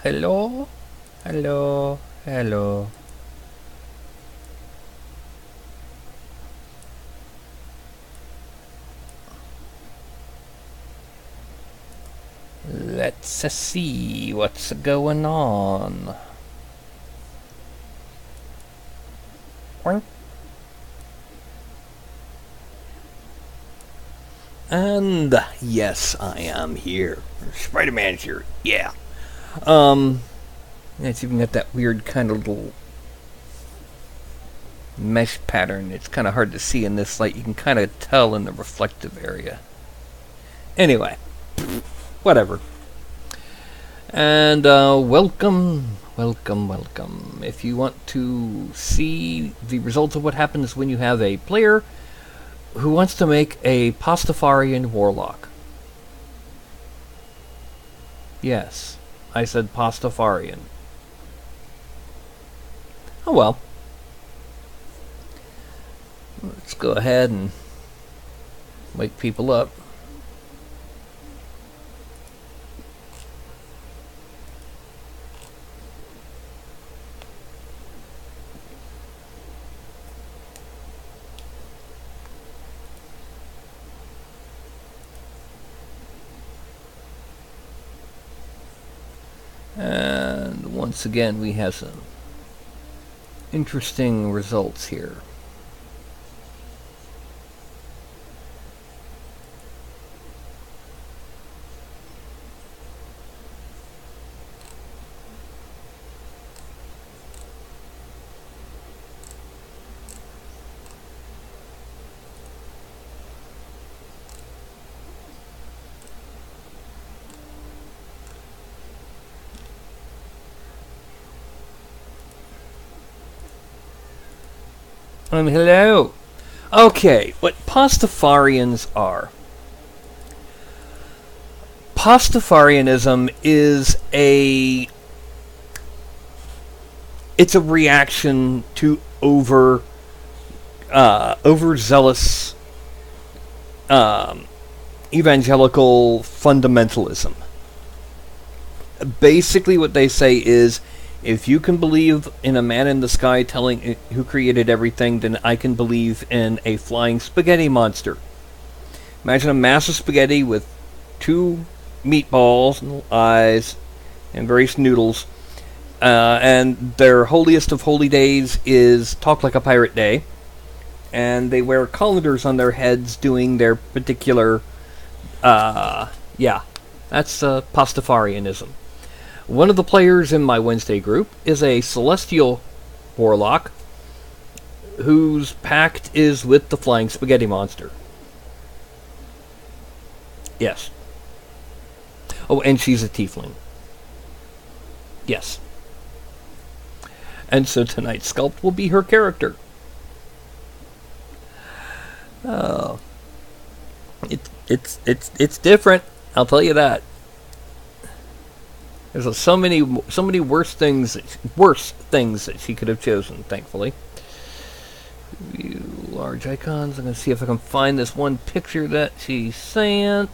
Hello? Hello? Hello? Let's see what's going on. Oink. And yes, I am here. Spider-Man's here. Yeah. It's even got that weird kind of little mesh pattern. It's kind of hard to see in this light. You can kind of tell in the reflective area. Anyway, whatever. And welcome. If you want to see the results of what happens when you have a player who wants to make a Pastafarian Warlock. Yes, I said Pastafarian. Oh well. Let's go ahead and wake people up. And once again, we have some interesting results here. Hello. Okay, what Pastafarians are. Pastafarianism is it's a reaction to overzealous evangelical fundamentalism. Basically what they say is, if you can believe in a man in the sky telling who created everything, then I can believe in a flying spaghetti monster. Imagine a massive spaghetti with two meatballs and eyes and various noodles. And their holiest of holy days is Talk Like a Pirate Day. And they wear colanders on their heads doing their particular... yeah, that's Pastafarianism. One of the players in my Wednesday group is a celestial warlock whose pact is with the flying spaghetti monster. Yes. Oh, and she's a tiefling. Yes. And so tonight's sculpt will be her character. Oh. It's different, I'll tell you that. There's so many worse things that she could have chosen, thankfully. View large icons. I'm going to see if I can find this one picture that she sent.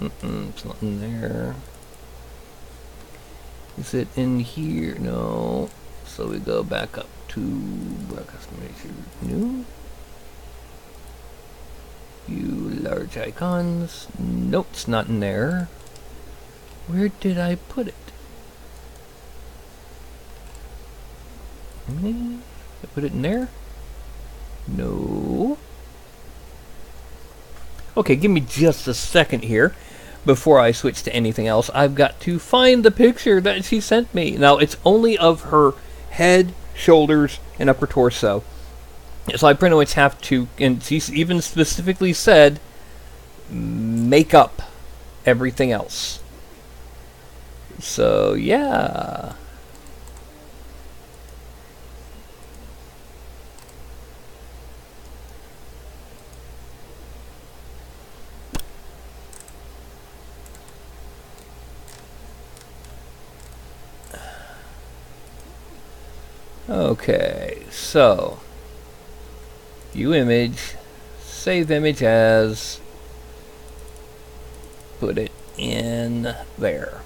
It's not in there. Is it in here? No. So we go back up to broadcast manager. New. View large icons. Nope, it's not in there. Where did I put it? I put it in there? No. Okay, give me just a second here before I switch to anything else. I've got to find the picture that she sent me. Now, it's only of her head, shoulders, and upper torso. So I pretty much have to, and she's even specifically said, make up everything else. So, yeah. Okay, so view image, save image as, put it in there.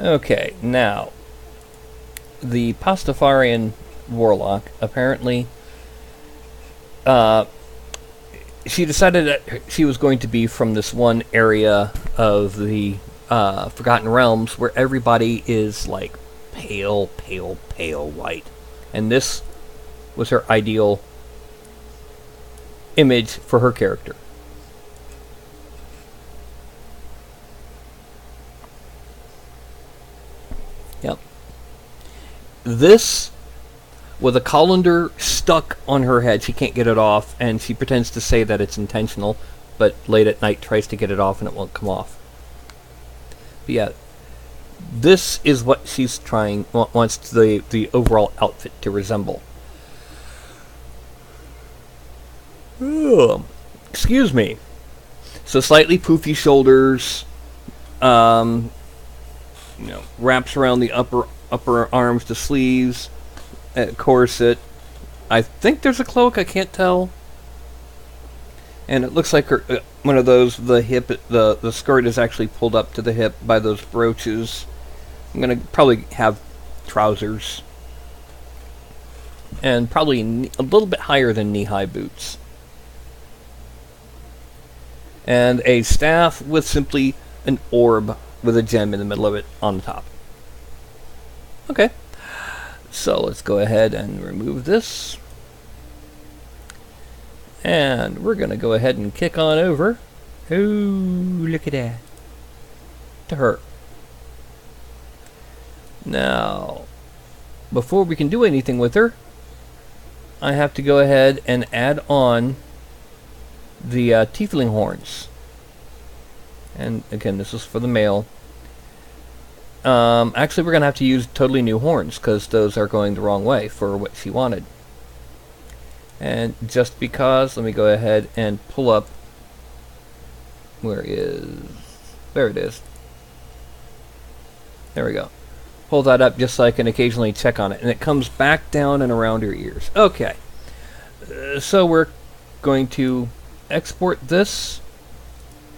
Okay, now, the Pastafarian Warlock, apparently, she decided that she was going to be from this one area of the Forgotten Realms where everybody is like pale, pale, pale white. And this was her ideal image for her character. Yep. This, with a colander stuck on her head, she can't get it off, and she pretends to say that it's intentional, but late at night tries to get it off and it won't come off. But yeah, this is what she's wants the overall outfit to resemble. Ugh. Excuse me. So slightly poofy shoulders, wraps around the upper arms to sleeves, corset. I think there's a cloak. I can't tell. And it looks like her one of those. The skirt is actually pulled up to the hip by those brooches. I'm gonna probably have trousers, and probably a little bit higher than knee-high boots, and a staff with simply an orb with a gem in the middle of it on the top. Okay, so let's go ahead and remove this. And we're going to go ahead and kick on over. Ooh, look at that. To her. Now, before we can do anything with her, I have to go ahead and add on the tiefling horns. And again, this is for the male. Actually, we're going to have to use totally new horns, because those are going the wrong way for what she wanted. And just because, let me go ahead and pull up, there it is. There we go. Pull that up just so I can occasionally check on it. And it comes back down and around her ears. Okay. So we're going to export this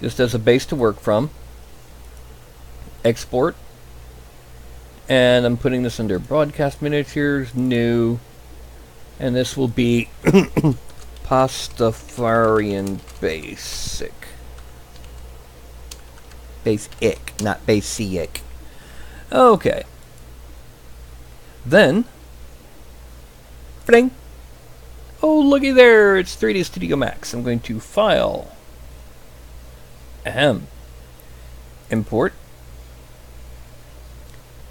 just as a base to work from. Export. And I'm putting this under Broadcast Miniatures, New. And this will be Pastafarian Basic. Basic, not basic. Okay. Then, bling. Oh, looky there, it's 3D Studio Max. I'm going to File. Import.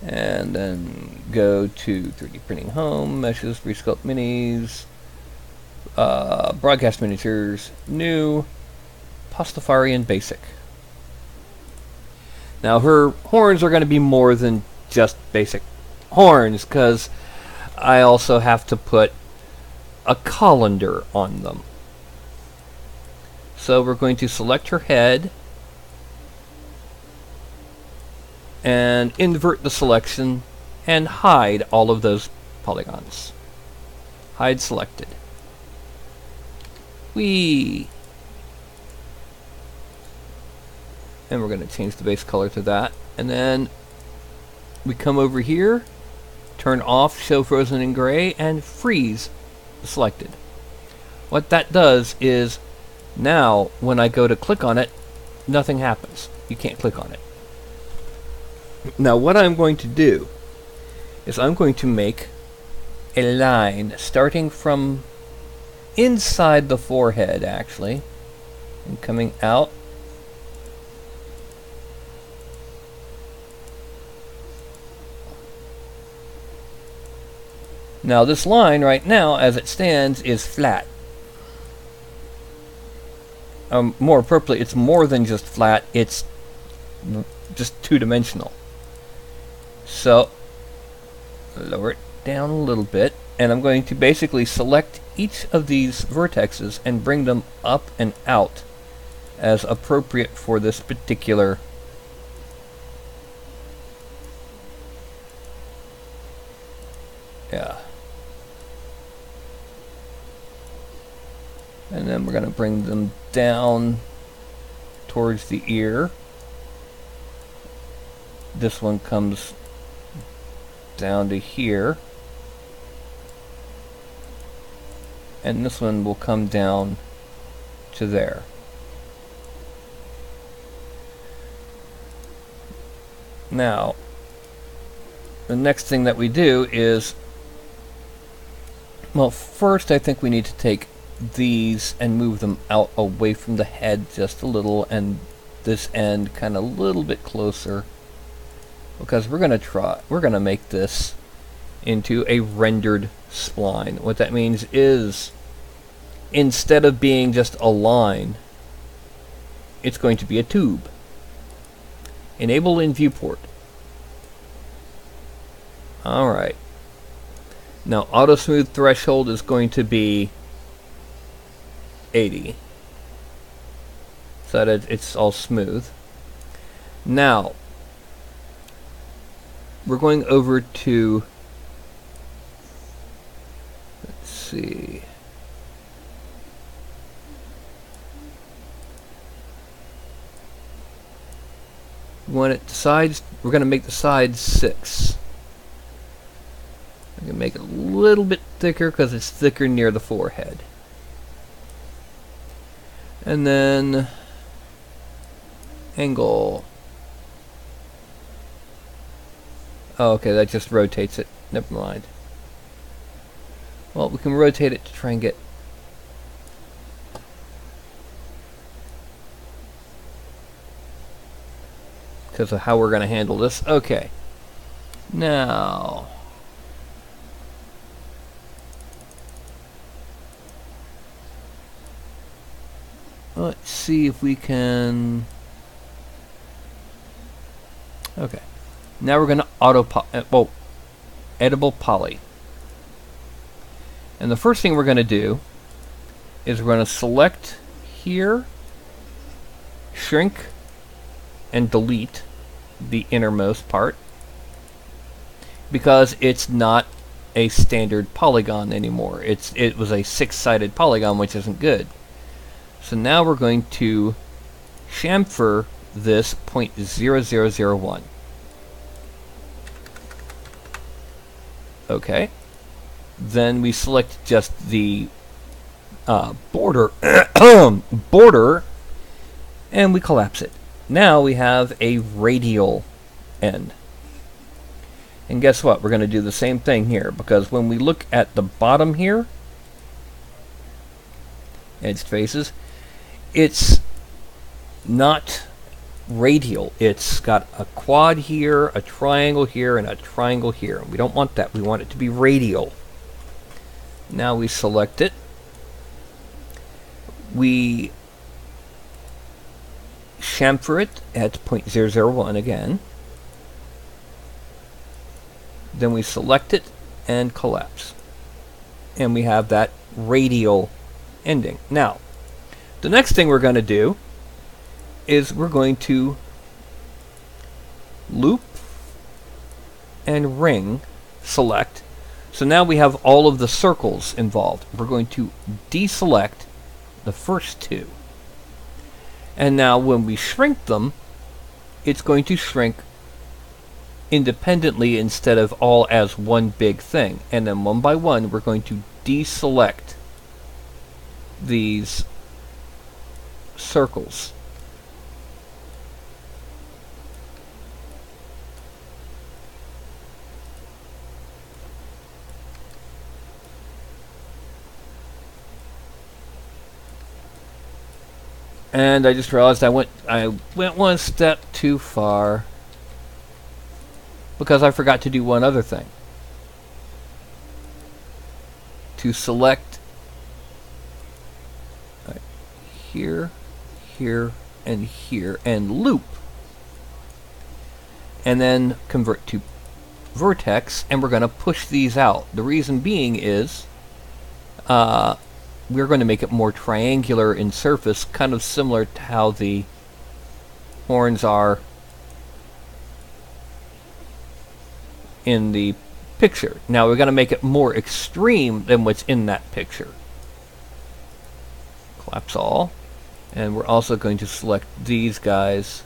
And then go to 3D Printing Home, Meshes, Resculpt Minis, Broadcast Miniatures, New, Pastafarian Basic. Now her horns are going to be more than just basic horns, because I also have to put a colander on them. So we're going to select her head, and invert the selection and hide all of those polygons. Hide selected. Whee! And we're going to change the base color to that. And then we come over here, turn off Show Frozen in Gray, and freeze the selected. What that does is, now when I go to click on it, nothing happens. You can't click on it. Now what I'm going to do is I'm going to make a line starting from inside the forehead, actually, and coming out. Now this line right now, as it stands, is flat. More appropriately, it's more than just flat, it's just two-dimensional. So, lower it down a little bit, and I'm going to basically select each of these vertexes and bring them up and out as appropriate for this particular and then we're going to bring them down towards the ear. this one comes down to here, and this one will come down to there. Now, the next thing that we do is, well, first I think we need to take these and move them out away from the head just a little, and this end kind of a little bit closer, because we're gonna make this into a rendered spline. What that means is, instead of being just a line, it's going to be a tube. Enable in viewport. Alright. Now, auto smooth threshold is going to be 80, so that it's all smooth. Now, we're going over to, let's see, when it decides, we're going to make the sides 6. I'm going to make it a little bit thicker because it's thicker near the forehead. And then angle. Oh, okay, that just rotates it. Never mind. Well, we can rotate it to try and get because of how we're going to handle this. Okay. Now, let's see if we can. Okay. Now we're going to editable poly. And the first thing we're going to do is we're going to select here, shrink, and delete the innermost part, because it's not a standard polygon anymore. It was a 6-sided polygon, which isn't good. So now we're going to chamfer this 0.0001. Okay. Then we select just the border, border, and we collapse it. Now we have a radial end. And guess what? We're going to do the same thing here, because when we look at the bottom here, edged faces, it's not radial. It's got a quad here, a triangle here, and a triangle here. We don't want that. We want it to be radial. Now we select it. We chamfer it at 0.001 again. Then we select it and collapse. And we have that radial ending. Now, the next thing we're going to do is we're going to loop and ring select. So now we have all of the circles involved. We're going to deselect the first two. And now when we shrink them, it's going to shrink independently instead of all as one big thing. And then one by one, we're going to deselect these circles. And I just realized I went one step too far, because I forgot to do one other thing. To select here, here, and here, and loop. And then convert to vertex, and we're going to push these out. The reason being is we're going to make it more triangular in surface, kind of similar to how the horns are in the picture. Now we're going to make it more extreme than what's in that picture. Collapse all. And we're also going to select these guys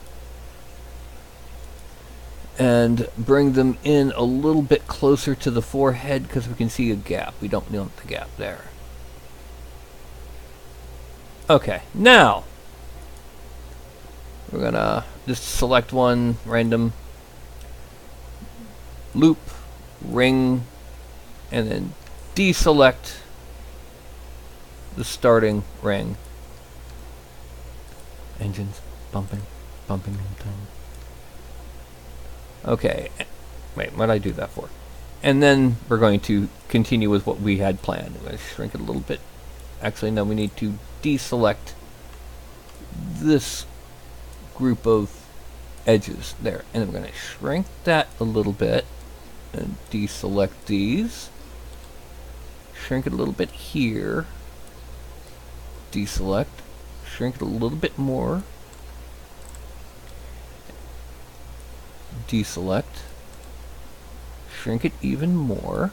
and bring them in a little bit closer to the forehead because we can see a gap. We don't want the gap there. Okay, now we're gonna just select one random loop, ring, and then deselect the starting ring. Engines bumping in time. Okay, wait, what did I do that for? And then we're going to continue with what we had planned. I'm going to shrink it a little bit. Actually, no, we need to deselect this group of edges there. And then we're going to shrink that a little bit and deselect these. Shrink it a little bit here. Deselect. Shrink it a little bit more. Deselect. Shrink it even more.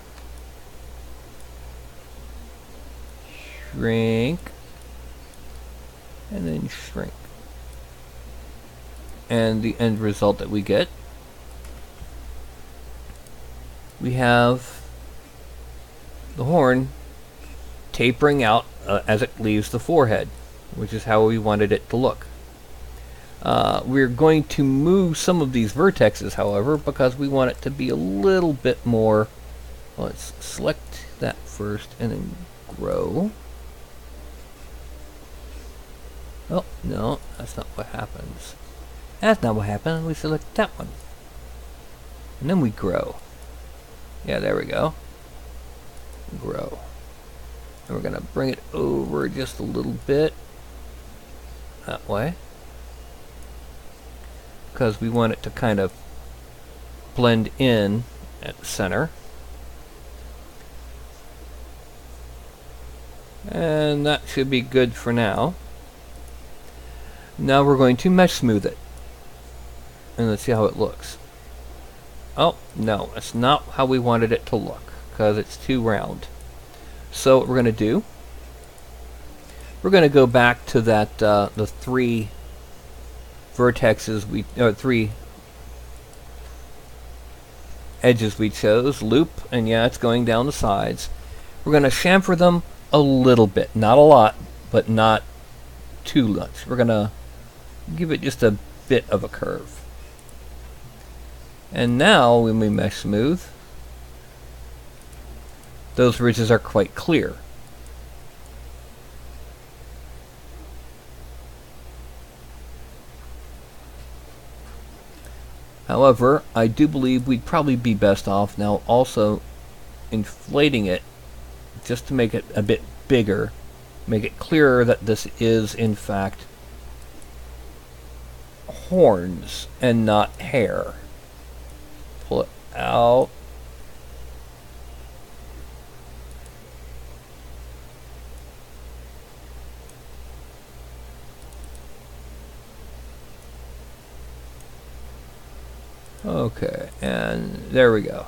Shrink. And then shrink. And the end result that we get, we have the horn tapering out as it leaves the forehead, which is how we wanted it to look. We're going to move some of these vertexes, however, because we want it to be a little bit more. Let's select that first and then grow. Oh, no, that's not what happens. That's not what happens. We select that one. And then we grow. Yeah, there we go. Grow. And we're going to bring it over just a little bit. That way. Because we want it to kind of blend in at the center. And that should be good for now. Now we're going to mesh smooth it. And let's see how it looks. Oh, no, that's not how we wanted it to look, because it's too round. So what we're going to do, we're going to go back to that, the three vertexes three edges we chose, loop, and yeah, it's going down the sides. We're going to chamfer them a little bit, not a lot, but not too much. We're going to give it just a bit of a curve. And now, when we mesh smooth, those ridges are quite clear. However, I do believe we'd probably be best off now also inflating it just to make it a bit bigger, make it clearer that this is in fact horns and not hair. Pull it out. Okay, and there we go.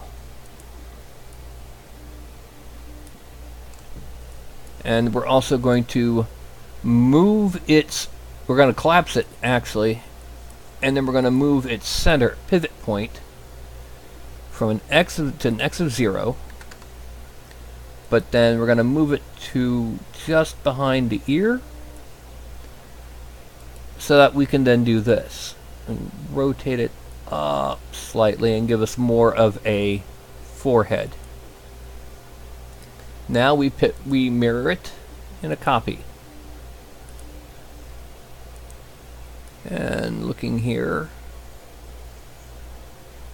And we're also going to move its, we're going to collapse it actually, and then we're going to move its center pivot point from an X to an X of 0, but then we're going to move it to just behind the ear so that we can then do this and rotate it up slightly and give us more of a forehead. Now we mirror it in a copy. And looking here,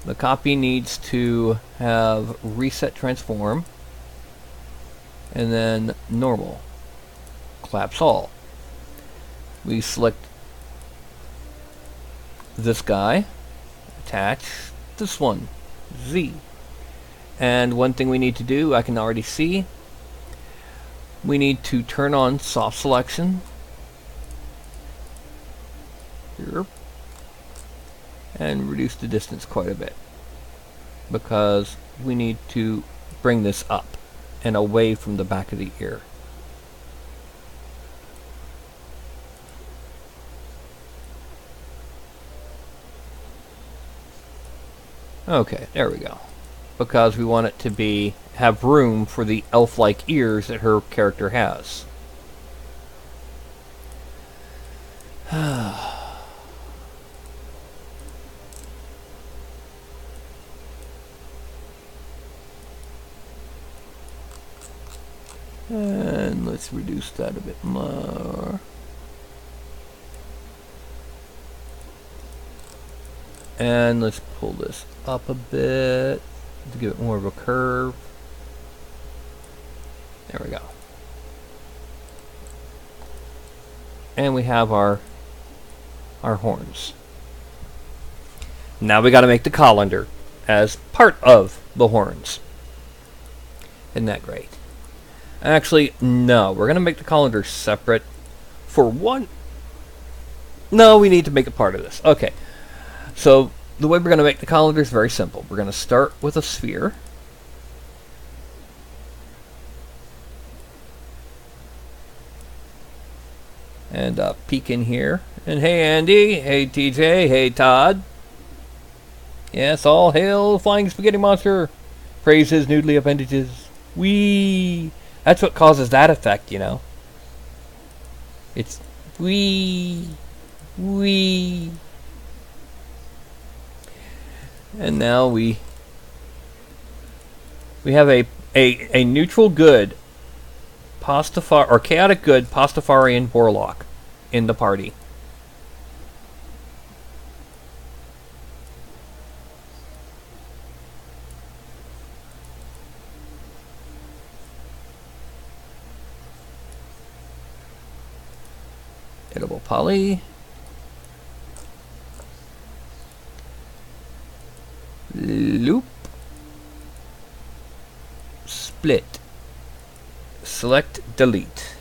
the copy needs to have reset transform and then normal. Collapse all. We select this guy, attach this one, Z. And one thing we need to do, I can already see, we need to turn on soft selection here and reduce the distance quite a bit, because we need to bring this up and away from the back of the ear. Okay, there we go. Because we want it to have room for the elf-like ears that her character has. And let's reduce that a bit more. And let's pull this up a bit to give it more of a curve. There we go. And we have our horns. Now we got to make the colander as part of the horns. Isn't that great? Actually, no. We're going to make the colander separate. For one... No, we need to make it part of this. Okay. So, the way we're going to make the colander is very simple. We're going to start with a sphere. And peek in here. And hey Andy, hey TJ, hey Todd. Yes, all hail Flying Spaghetti Monster. Praise his noodly appendages. Wee. That's what causes that effect, you know. It's wee. Wee. And now we have a neutral good chaotic good Pastafarian Warlock in the party. Edible poly. Loop. Split. Select, delete.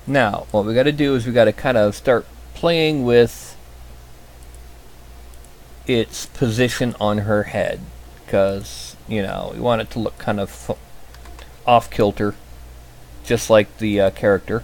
Now, what we got to do is we got to kind of start playing with its position on her head, because, you know, we want it to look kind of off kilter, just like the character.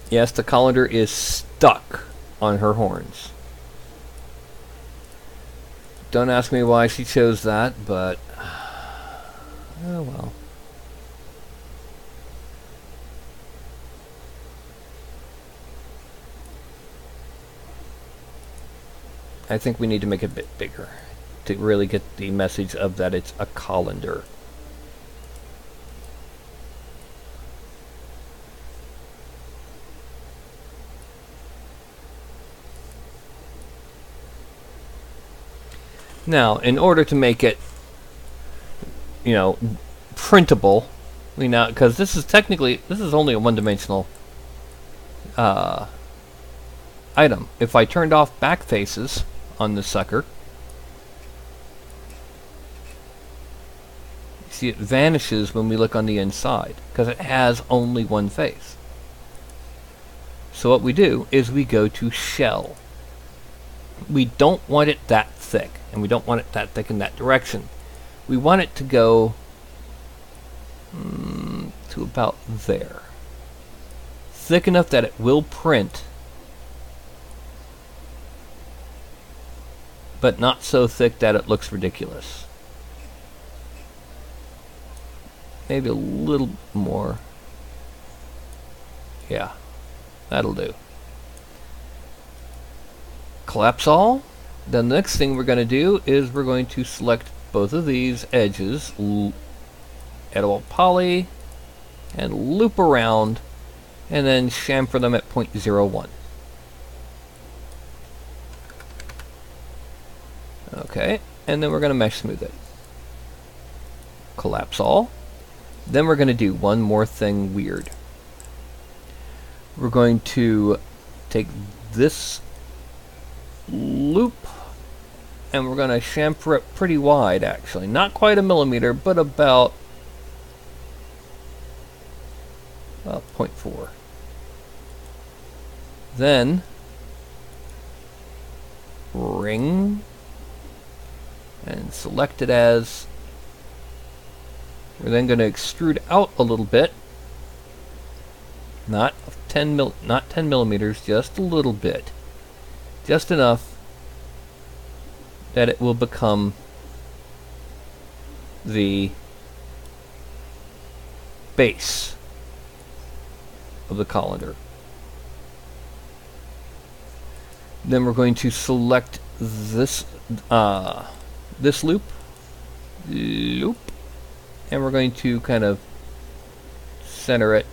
Yes, the colander is stuck on her horns. Don't ask me why she chose that, but... oh well. I think we need to make it a bit bigger to really get the message of that it's a colander. Now, in order to make it, you know, printable, we now, because this is only a one-dimensional item. If I turned off back faces on this sucker, you see it vanishes when we look on the inside, because it has only one face. So what we do is we go to shell. We don't want it that thick, and we don't want it that thick in that direction. We want it to go to about there. Thick enough that it will print, but not so thick that it looks ridiculous. Maybe a little more. Yeah, that'll do. Collapse all. Then the next thing we're going to do is we're going to select both of these edges, edible poly, and loop around, and then chamfer them at 0.01. Okay, and then we're going to mesh smooth it. Collapse all. Then we're going to do one more thing weird. We're going to take this loop, and we're going to chamfer it pretty wide, actually. Not quite a millimeter, but about 0.4. Then ring and select it as. We're then going to extrude out a little bit, not 10 millimeters, just a little bit, just enough that it will become the base of the colander. Then we're going to select this this loop, and we're going to kind of center it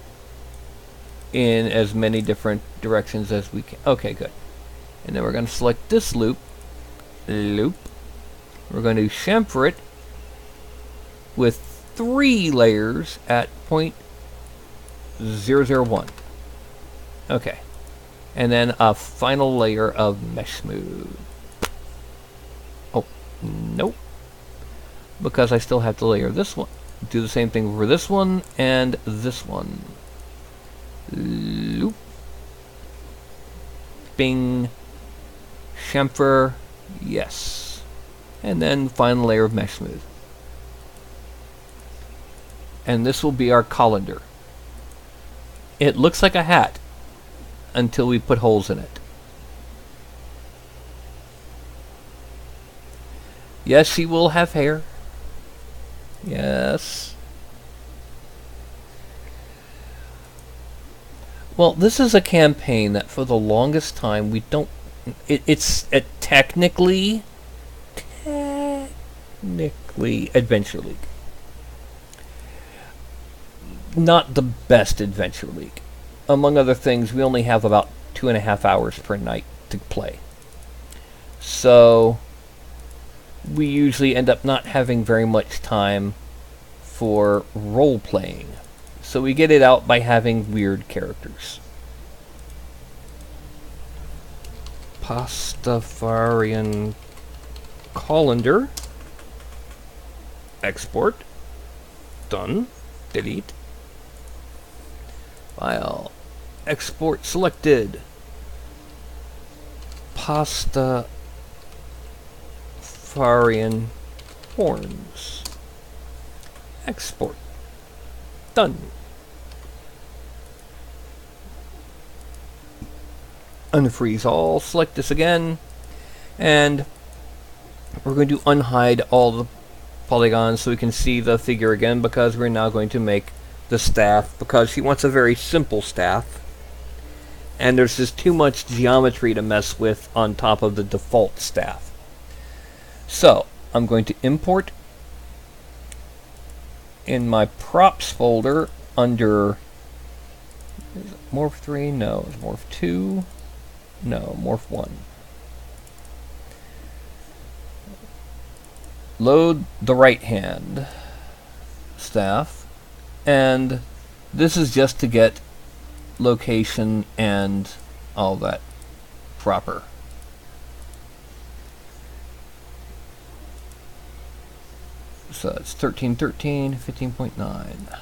in as many different directions as we can. Okay, good. And then we're going to select this loop. We're going to chamfer it with 3 layers at 0.001. Okay. And then a final layer of mesh smooth. Oh, nope. Because I still have to layer this one. Do the same thing for this one and this one. Loop. Bing. Chamfer. Yes. And then final layer of mesh smooth. And this will be our colander. It looks like a hat until we put holes in it. Yes, she will have hair. Yes. Well, this is a campaign that for the longest time we don't... It's technically Adventure League. Not the best Adventure League. Among other things, we only have about 2.5 hours per night to play. So we usually end up not having very much time for role-playing. So we get it out by having weird characters. Pastafarian colander. Export. Done. Delete. File. Export selected. Pastafarian horns. Export. Done. Unfreeze all. Select this again. And we're going to unhide all the polygons so we can see the figure again, because we're now going to make the staff, because she wants a very simple staff. And there's just too much geometry to mess with on top of the default staff. So, I'm going to import in my props folder under Morph 3, no, it's Morph 2, no, Morph 1. Load the right hand staff, and this is just to get location and all that proper. So it's 1313, 15.9.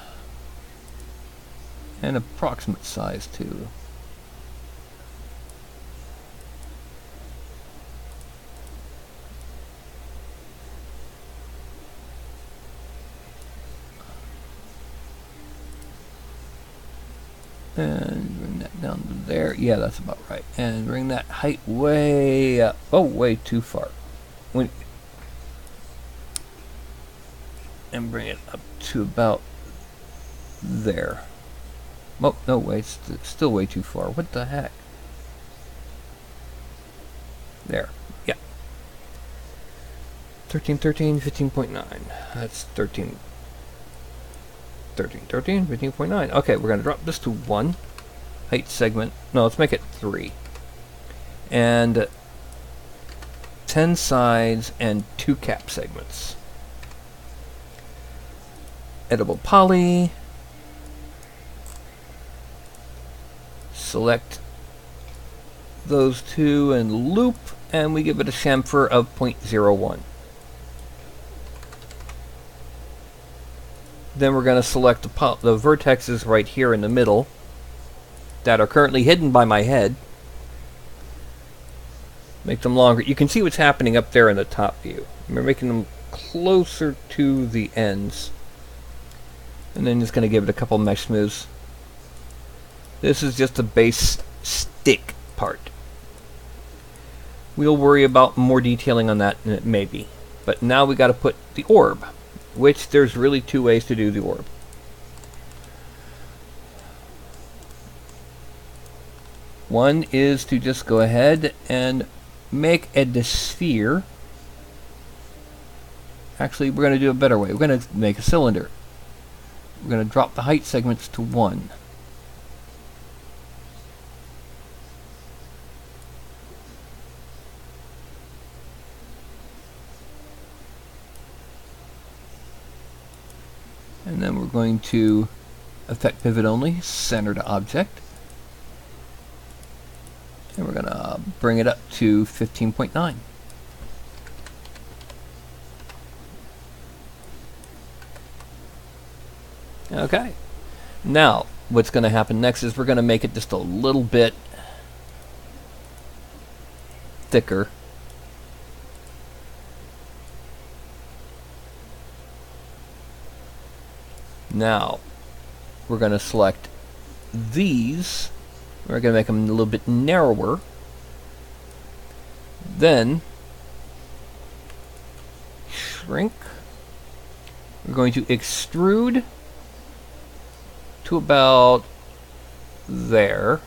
And approximate size too. And bring that down to there. Yeah, that's about right. And bring that height way up. Oh, way too far. And bring it up to about there. Oh, no, wait, it's still way too far. What the heck? There. Yeah. 1313, 15.9. That's 13. 1313, 15.9. Okay, we're going to drop this to 1. Height segment. No, let's make it 3. And 10 sides and 2 cap segments. Editable poly. Select those two and loop, and we give it a chamfer of 0.01. Then we're going to select the vertexes right here in the middle that are currently hidden by my head. Make them longer. You can see what's happening up there in the top view. We're making them closer to the ends. And then just going to give it a couple mesh smooths. This is just the base stick part. We'll worry about more detailing on that maybe. But now we got to put the orb, which there's really two ways to do the orb. One is to just go ahead and make a sphere. Actually, we're going to do a better way. We're going to make a cylinder. We're going to drop the height segments to 1. And then we're going to effect pivot only, center to object. And we're going to bring it up to 15.9. Okay. Now, what's going to happen next is we're going to make it just a little bit thicker. Now, we're going to select these. We're going to make them a little bit narrower. Then, shrink. We're going to extrude to about there.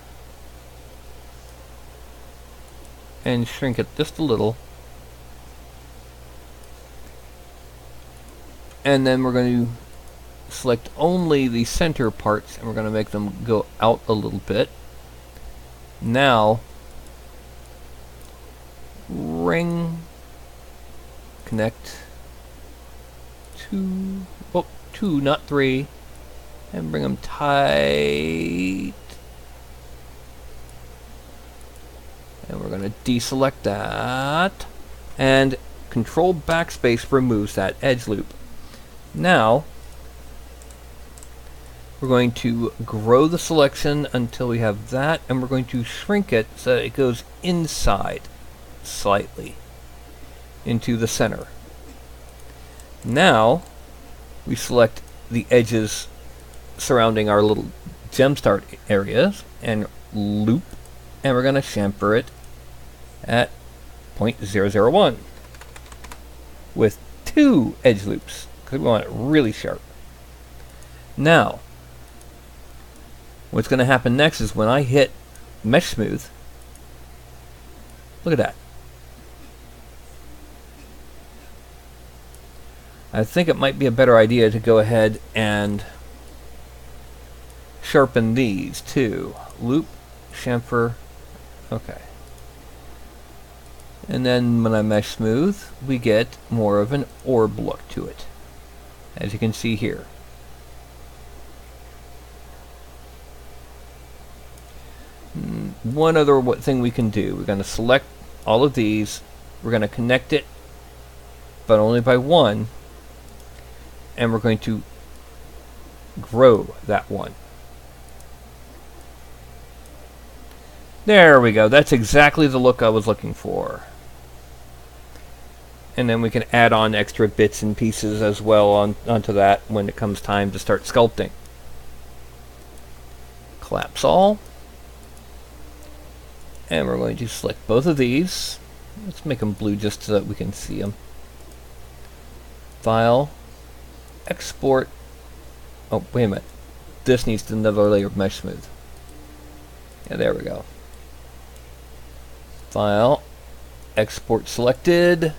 And shrink it just a little. And then we're going to select only the center parts, and we're going to make them go out a little bit. Now, ring, connect, 2, not 3, and bring them tight. And we're going to deselect that, and Control Backspace removes that edge loop. Now, we're going to grow the selection until we have that, and we're going to shrink it so that it goes inside slightly into the center. Now, we select the edges surrounding our little gem start areas and loop, and we're going to chamfer it at 0.001 with 2 edge loops because we want it really sharp. Now, what's going to happen next is when I hit Mesh Smooth, look at that. I think it might be a better idea to go ahead and sharpen these too. Loop, chamfer, okay. And then when I Mesh Smooth, we get more of an orb look to it, as you can see here. One other thing we can do, we're going to select all of these, we're going to connect it, but only by 1, and we're going to grow that 1. There we go, that's exactly the look I was looking for. And then we can add on extra bits and pieces as well onto that when it comes time to start sculpting. Collapse all. And we're going to select both of these. Let's make them blue just so that we can see them. File. Export. Oh, wait a minute. This needs another layer of Mesh Smooth. Yeah, there we go. File. Export selected.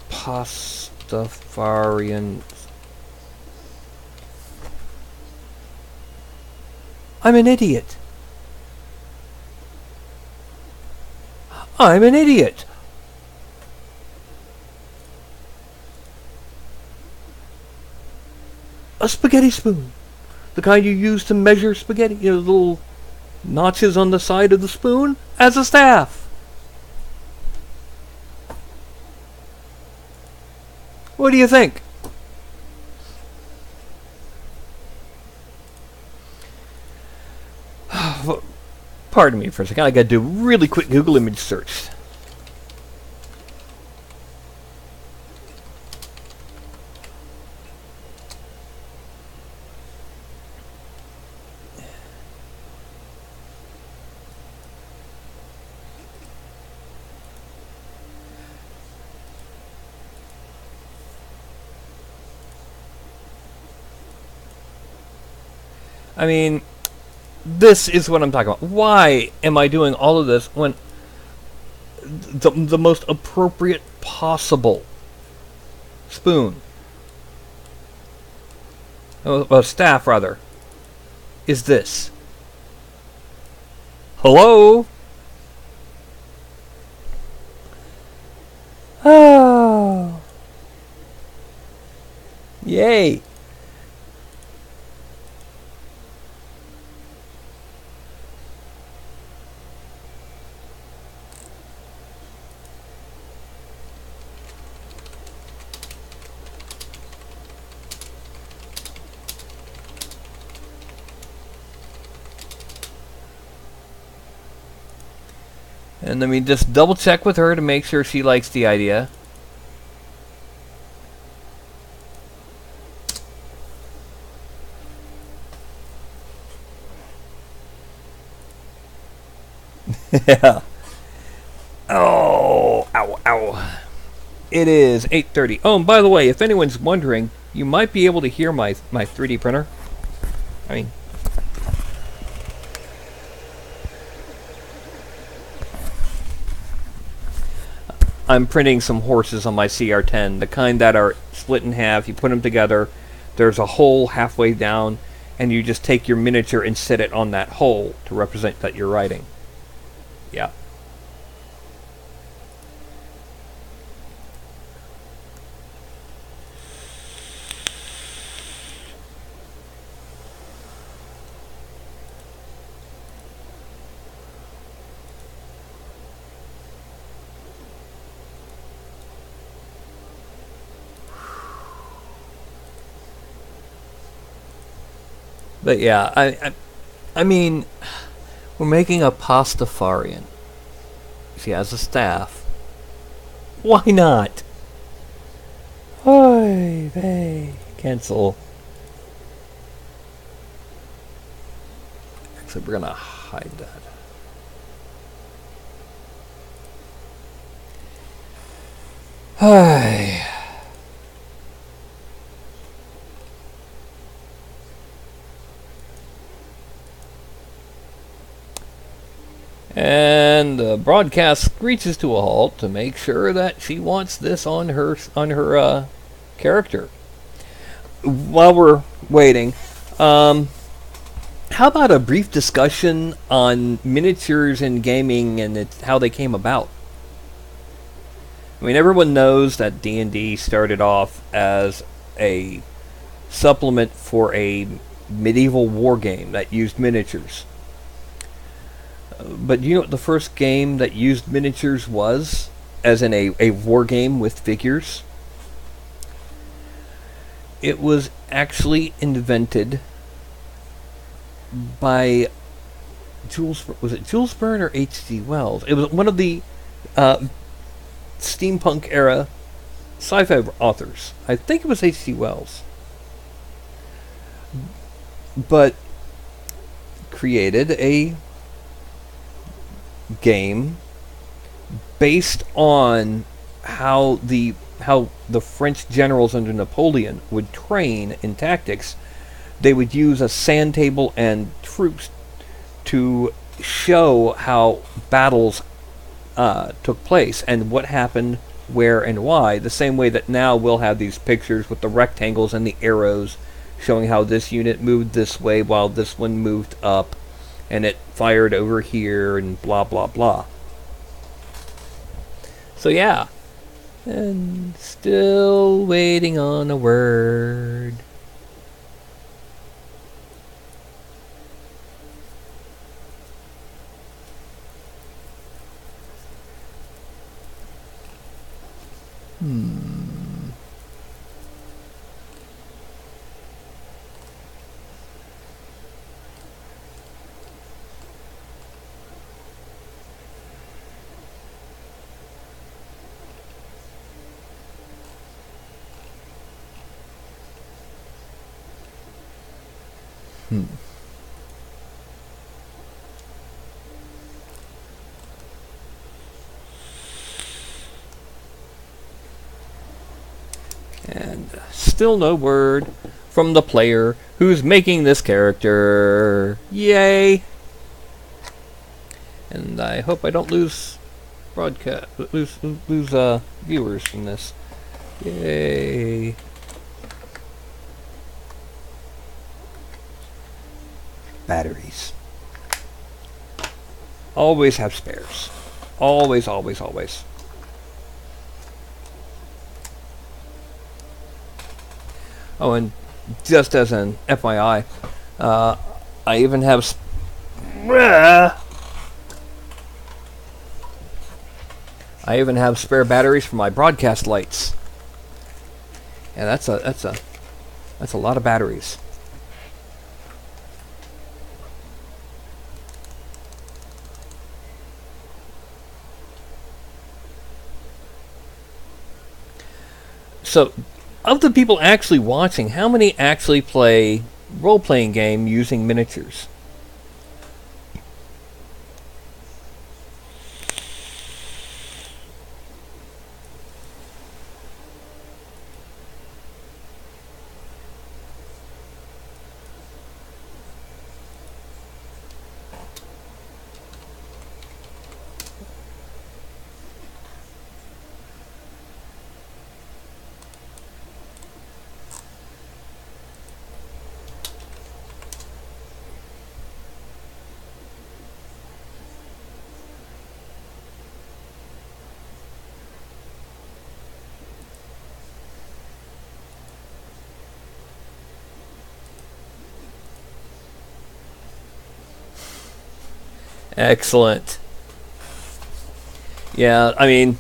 Pastafarian. I'm an idiot. I'm an idiot. A spaghetti spoon. The kind you use to measure spaghetti. You know, the little notches on the side of the spoon as a staff. What do you think? Pardon me for a second. I got to do a really quick Google image search. I mean, this is what I'm talking about. Why am I doing all of this when the most appropriate possible spoon, staff rather, is this? Hello? Oh. Yay. And let me just double check with her to make sure she likes the idea. Yeah. Oh, ow, ow. It is 8:30. Oh, and by the way, if anyone's wondering, you might be able to hear my 3D printer. I mean, I'm printing some horses on my CR10, the kind that are split in half. You put them together, there's a hole halfway down, and you just take your miniature and set it on that hole to represent that you're riding. Yeah. But yeah, I mean, we're making a Pastafarian. She has a staff. Why not? Oy vey. Cancel. Actually, we're gonna hide that. Hi. And the broadcast screeches to a halt to make sure that she wants this on her character. While we're waiting, how about a brief discussion on miniatures and gaming and how they came about? I mean, everyone knows that D&D started off as a supplement for a medieval war game that used miniatures. But do you know what the first game that used miniatures was? As in a war game with figures? It was actually invented by was it Jules Verne or H.G. Wells? It was one of the steampunk era sci-fi authors. I think it was H.G. Wells. But created a game based on how the French generals under Napoleon would train in tactics. They would use a sand table and troops to show how battles took place and what happened, where and why. The same way that now we'll have these pictures with the rectangles and the arrows showing how this unit moved this way while this one moved up and it fired over here and blah blah blah. So yeah. And still waiting on a word. And still no word from the player who's making this character. Yay! And I hope I don't lose lose viewers from this. Yay! Batteries. Always have spares. Always, always, always. Oh, and just as an FYI, I even have spare batteries for my broadcast lights. And that's a lot of batteries. So, of the people actually watching, how many actually play role-playing game using miniatures? Excellent. Yeah, I mean,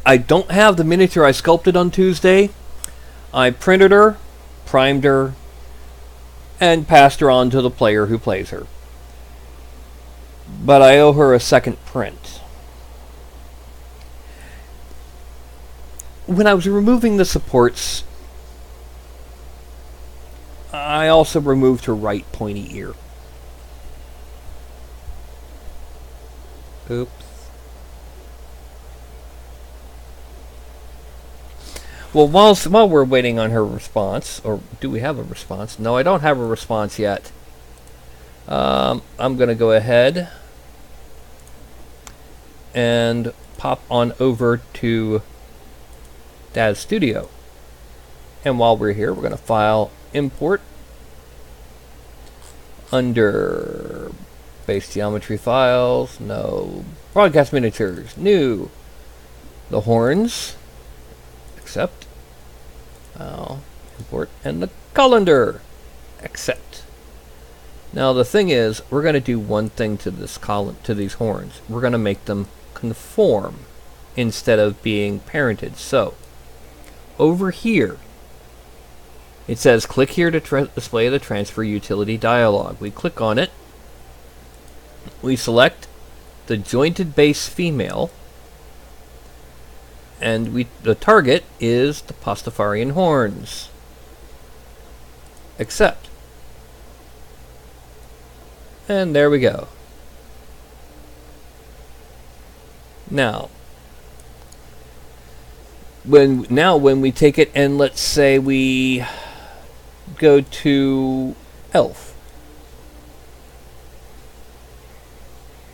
I don't have the miniature I sculpted on Tuesday. I printed her, primed her, and passed her on to the player who plays her. But I owe her a second print. When I was removing the supports, I also removed her right pointy ear. Oops. Well, while we're waiting on her response, or do we have a response? No, I don't have a response yet. I'm going to go ahead and pop on over to Dad's Studio. And while we're here, we're going to file import under base geometry files, no, broadcast miniatures, new, the horns, accept, import, and the colander, accept. Now the thing is, we're going to do one thing to this to these horns. We're going to make them conform instead of being parented. So over here it says click here to display the transfer utility dialog. We click on it. We select the jointed base female, and the target is the Pastafarian horns. Accept. And there we go. Now when we take it and let's say we go to elf,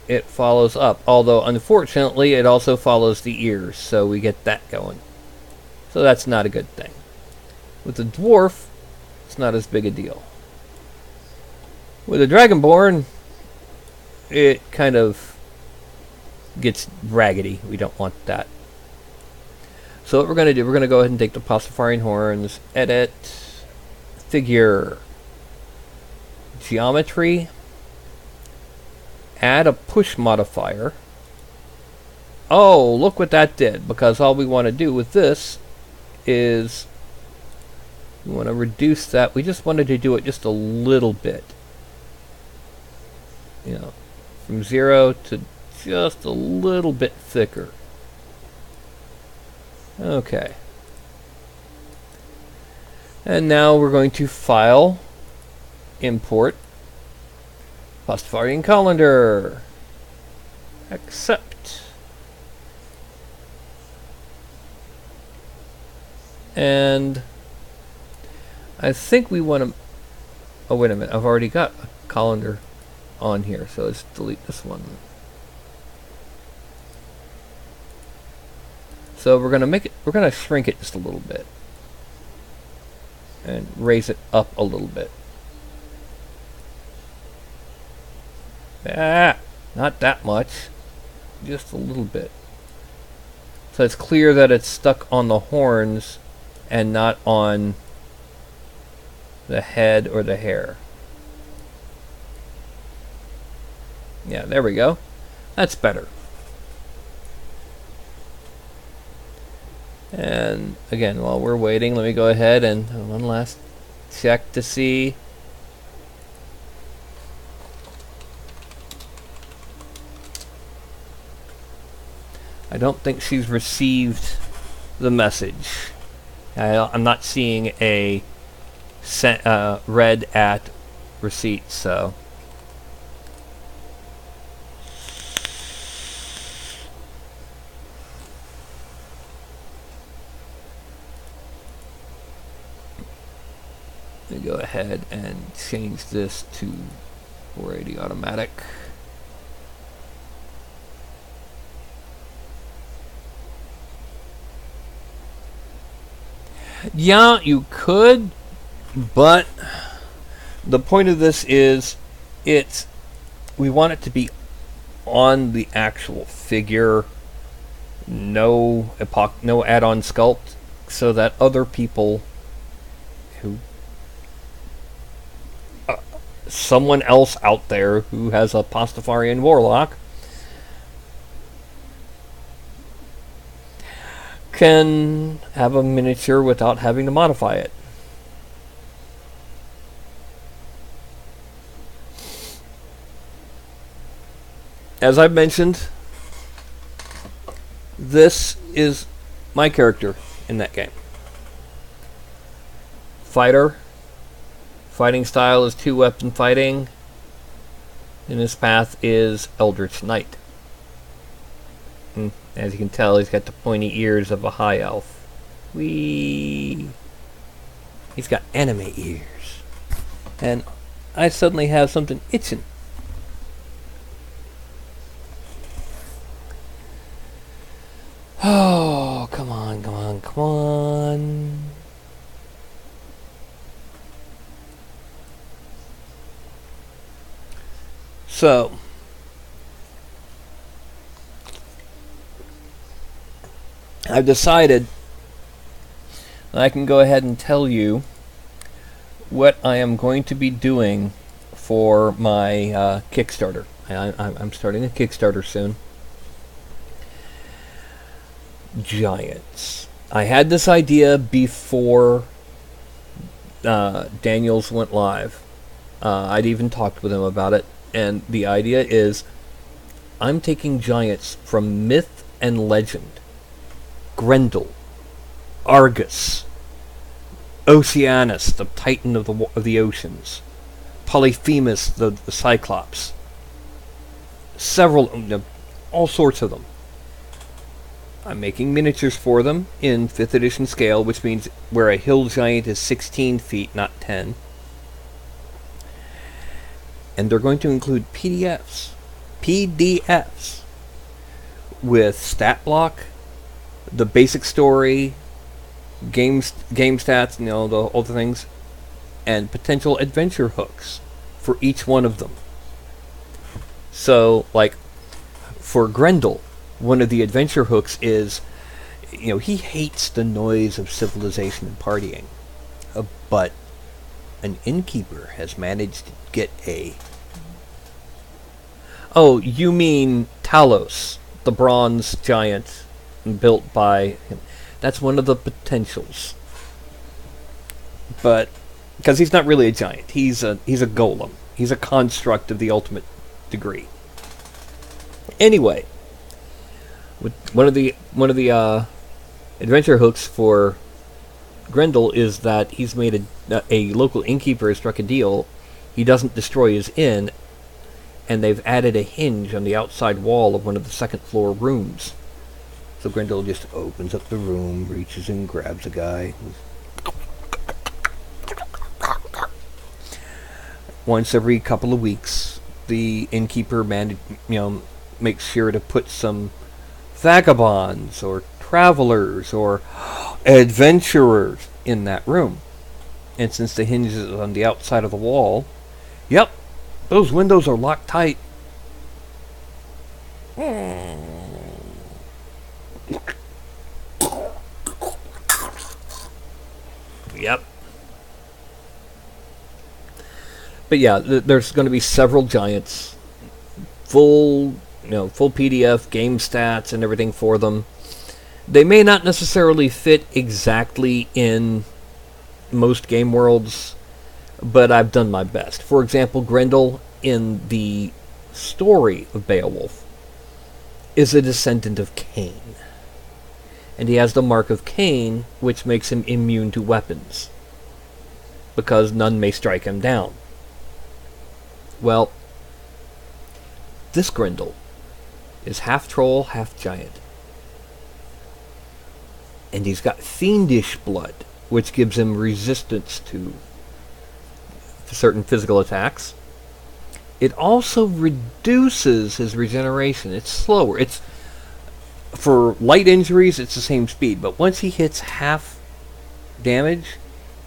it follows up, although unfortunately it also follows the ears, so we get that going. So that's not a good thing. With the dwarf, it's not as big a deal. With the dragonborn, it kind of gets raggedy. We don't want that. So what we're going to do, we're going to go ahead and take the Pastafarian horns, edit, figure, geometry, add a push modifier. Oh, look what that did, because all we want to do with this is we want to reduce that. We just wanted to do it just a little bit. You know, from 0 to just a little bit thicker. Okay. And now we're going to file Import. Pastafarian colander. Accept. And I think we want to... Oh, wait a minute. I've already got a colander on here, so let's delete this one. So we're going to make it... We're going to shrink it just a little bit. And raise it up a little bit. Ah! Not that much. Just a little bit. So it's clear that it's stuck on the horns and not on the head or the hair. Yeah, there we go. That's better. And again, while we're waiting, let me go ahead and one last check to see. I don't think she's received the message. I'm not seeing a read at receipt, so. Let me go ahead and change this to 480 automatic. Yeah, you could, but the point of this is we want it to be on the actual figure, no add-on sculpt, so that other people who someone else out there who has a Pastafarian Warlock can have a miniature without having to modify it. As I've mentioned, this is my character in that game. Fighter. Fighting style is 2-weapon fighting. And his path is Eldritch Knight. And as you can tell, he's got the pointy ears of a high elf. He's got anime ears. And I suddenly have something itching. Oh, come on, come on, come on. So, I've decided that I can go ahead and tell you what I am going to be doing for my Kickstarter. I'm starting a Kickstarter soon. Giants. I had this idea before Daniels went live. I'd even talked with him about it. And the idea is, I'm taking giants from myth and legend. Grendel, Argus, Oceanus, the titan of the oceans, Polyphemus, the Cyclops, all sorts of them. I'm making miniatures for them in 5th edition scale, which means where a hill giant is 16 feet, not 10. And they're going to include PDFs with stat block, the basic story, game stats, all the things, and potential adventure hooks for each one of them. So, like, for Grendel, one of the adventure hooks is, he hates the noise of civilization and partying, but an innkeeper has managed to get a... Oh, you mean Talos, the bronze giant built by him. That's one of the potentials. But, because he's not really a giant. He's a golem. He's a construct of the ultimate degree. Anyway, with one of the adventure hooks for Grendel is that he's made a local innkeeper has struck a deal he doesn't destroy his inn, and they've added a hinge on the outside wall of one of the second floor rooms. So Grendel just opens up the room, reaches in, grabs a guy. Once every couple of weeks, the innkeeper makes sure to put some vagabonds or travelers or adventurers in that room. And since the hinge is on the outside of the wall, yep, those windows are locked tight. Yep. But yeah, there's going to be several giants, full PDF game stats and everything for them. They may not necessarily fit exactly in most game worlds, but I've done my best. For example, Grendel in the story of Beowulf is a descendant of Cain. And he has the mark of Cain, which makes him immune to weapons, because none may strike him down. Well, this Grendel is half troll, half giant. And he's got fiendish blood, which gives him resistance to certain physical attacks. It also reduces his regeneration. It's slower. It's for light injuries, it's the same speed, but once he hits half damage,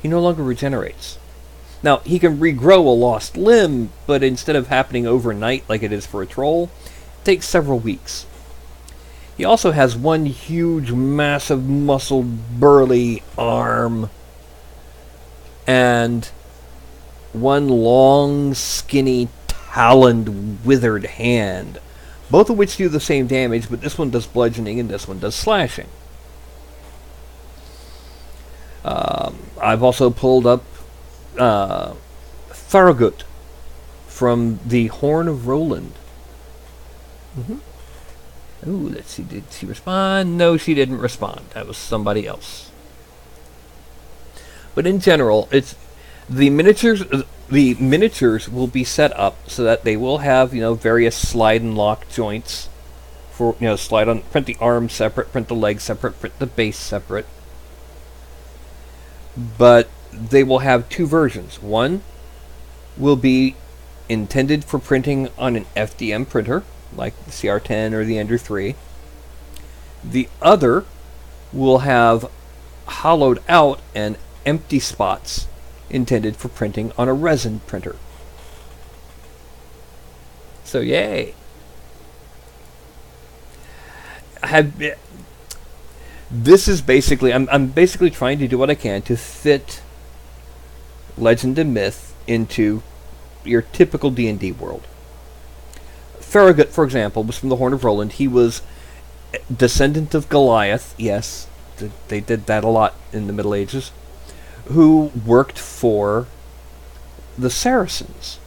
he no longer regenerates. Now, he can regrow a lost limb, but instead of happening overnight like it is for a troll, it takes several weeks. He also has one huge, massive, muscled, burly arm, and one long, skinny, taloned, withered hand, both of which do the same damage, but this one does bludgeoning and this one does slashing. I've also pulled up Tharagut from the Horn of Roland. Ooh, let's see, did she respond? No, she didn't respond. That was somebody else. But in general, it's the miniatures. The miniatures will be set up so that they will have, various slide and lock joints for, slide on, print the arm separate, print the leg separate, print the base separate. But they will have two versions. One will be intended for printing on an FDM printer, like the CR10 or the Ender 3. The other will have hollowed out and empty spots intended for printing on a resin printer. So yay! This is basically, I'm basically trying to do what I can to fit legend and myth into your typical D&D world. Farragut, for example, was from the Horn of Roland. He was descendant of Goliath. Yes, they did that a lot in the Middle Ages. Who worked for the Saracens.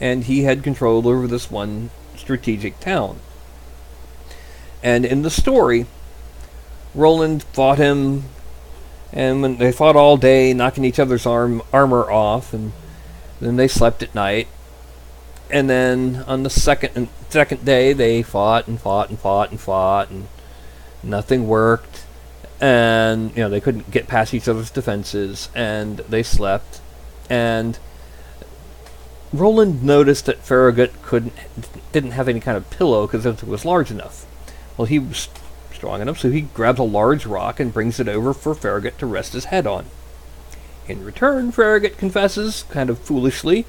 And he had control over this one strategic town. And in the story, Roland fought him, and when they fought all day, knocking each other's armor off, and then they slept at night. And then on the second day, they fought and fought and fought and fought, and nothing worked. And they couldn't get past each other's defenses, and they slept. And Roland noticed that Farragut didn't have any kind of pillow because it was large enough. Well, he was strong enough, so he grabs a large rock and brings it over for Farragut to rest his head on. In return, Farragut confesses, kind of foolishly,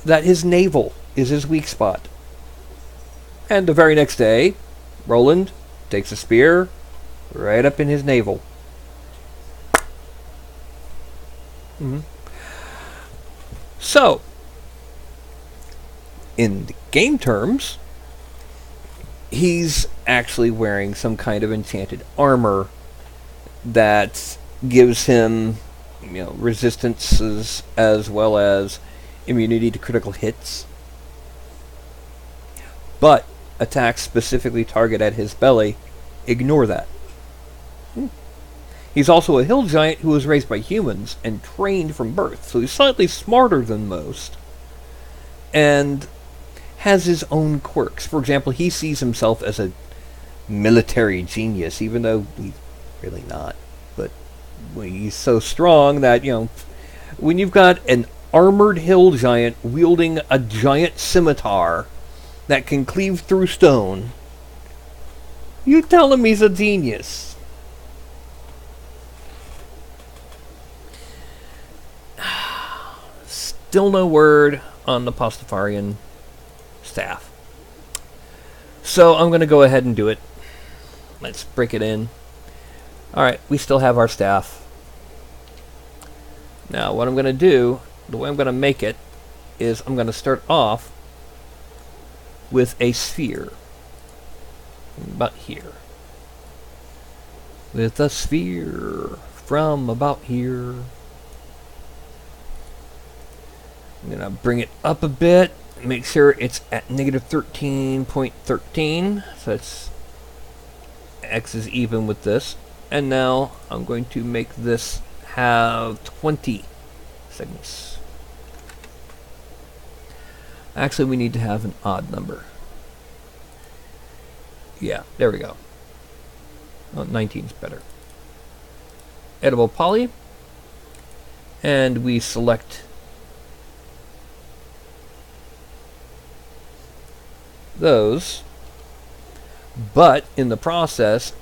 that his navel is his weak spot. And the very next day, Roland takes a spear right up in his navel. So, in the game terms, he's actually wearing some kind of enchanted armor that gives him, resistances as well as immunity to critical hits. But attacks specifically target at his belly ignore that. He's also a hill giant who was raised by humans and trained from birth, so he's slightly smarter than most. and has his own quirks. For example, he sees himself as a military genius, even though he's really not. But he's so strong that, when you've got an armored hill giant wielding a giant scimitar that can cleave through stone, you tell him he's a genius. Still no word on the Pastafarian staff. So I'm going to go ahead and do it. Let's break it in. Alright, we still have our staff. Now what I'm going to do, the way I'm going to make it, is I'm going to start off with a sphere. About here. With a sphere from about here. I'm going to bring it up a bit. Make sure it's at negative 13.13. So it's X is even with this. And now I'm going to make this have 20 segments. Actually, we need to have an odd number. Yeah, there we go. Oh, 19 is better. Edible poly. And we select those, but in the process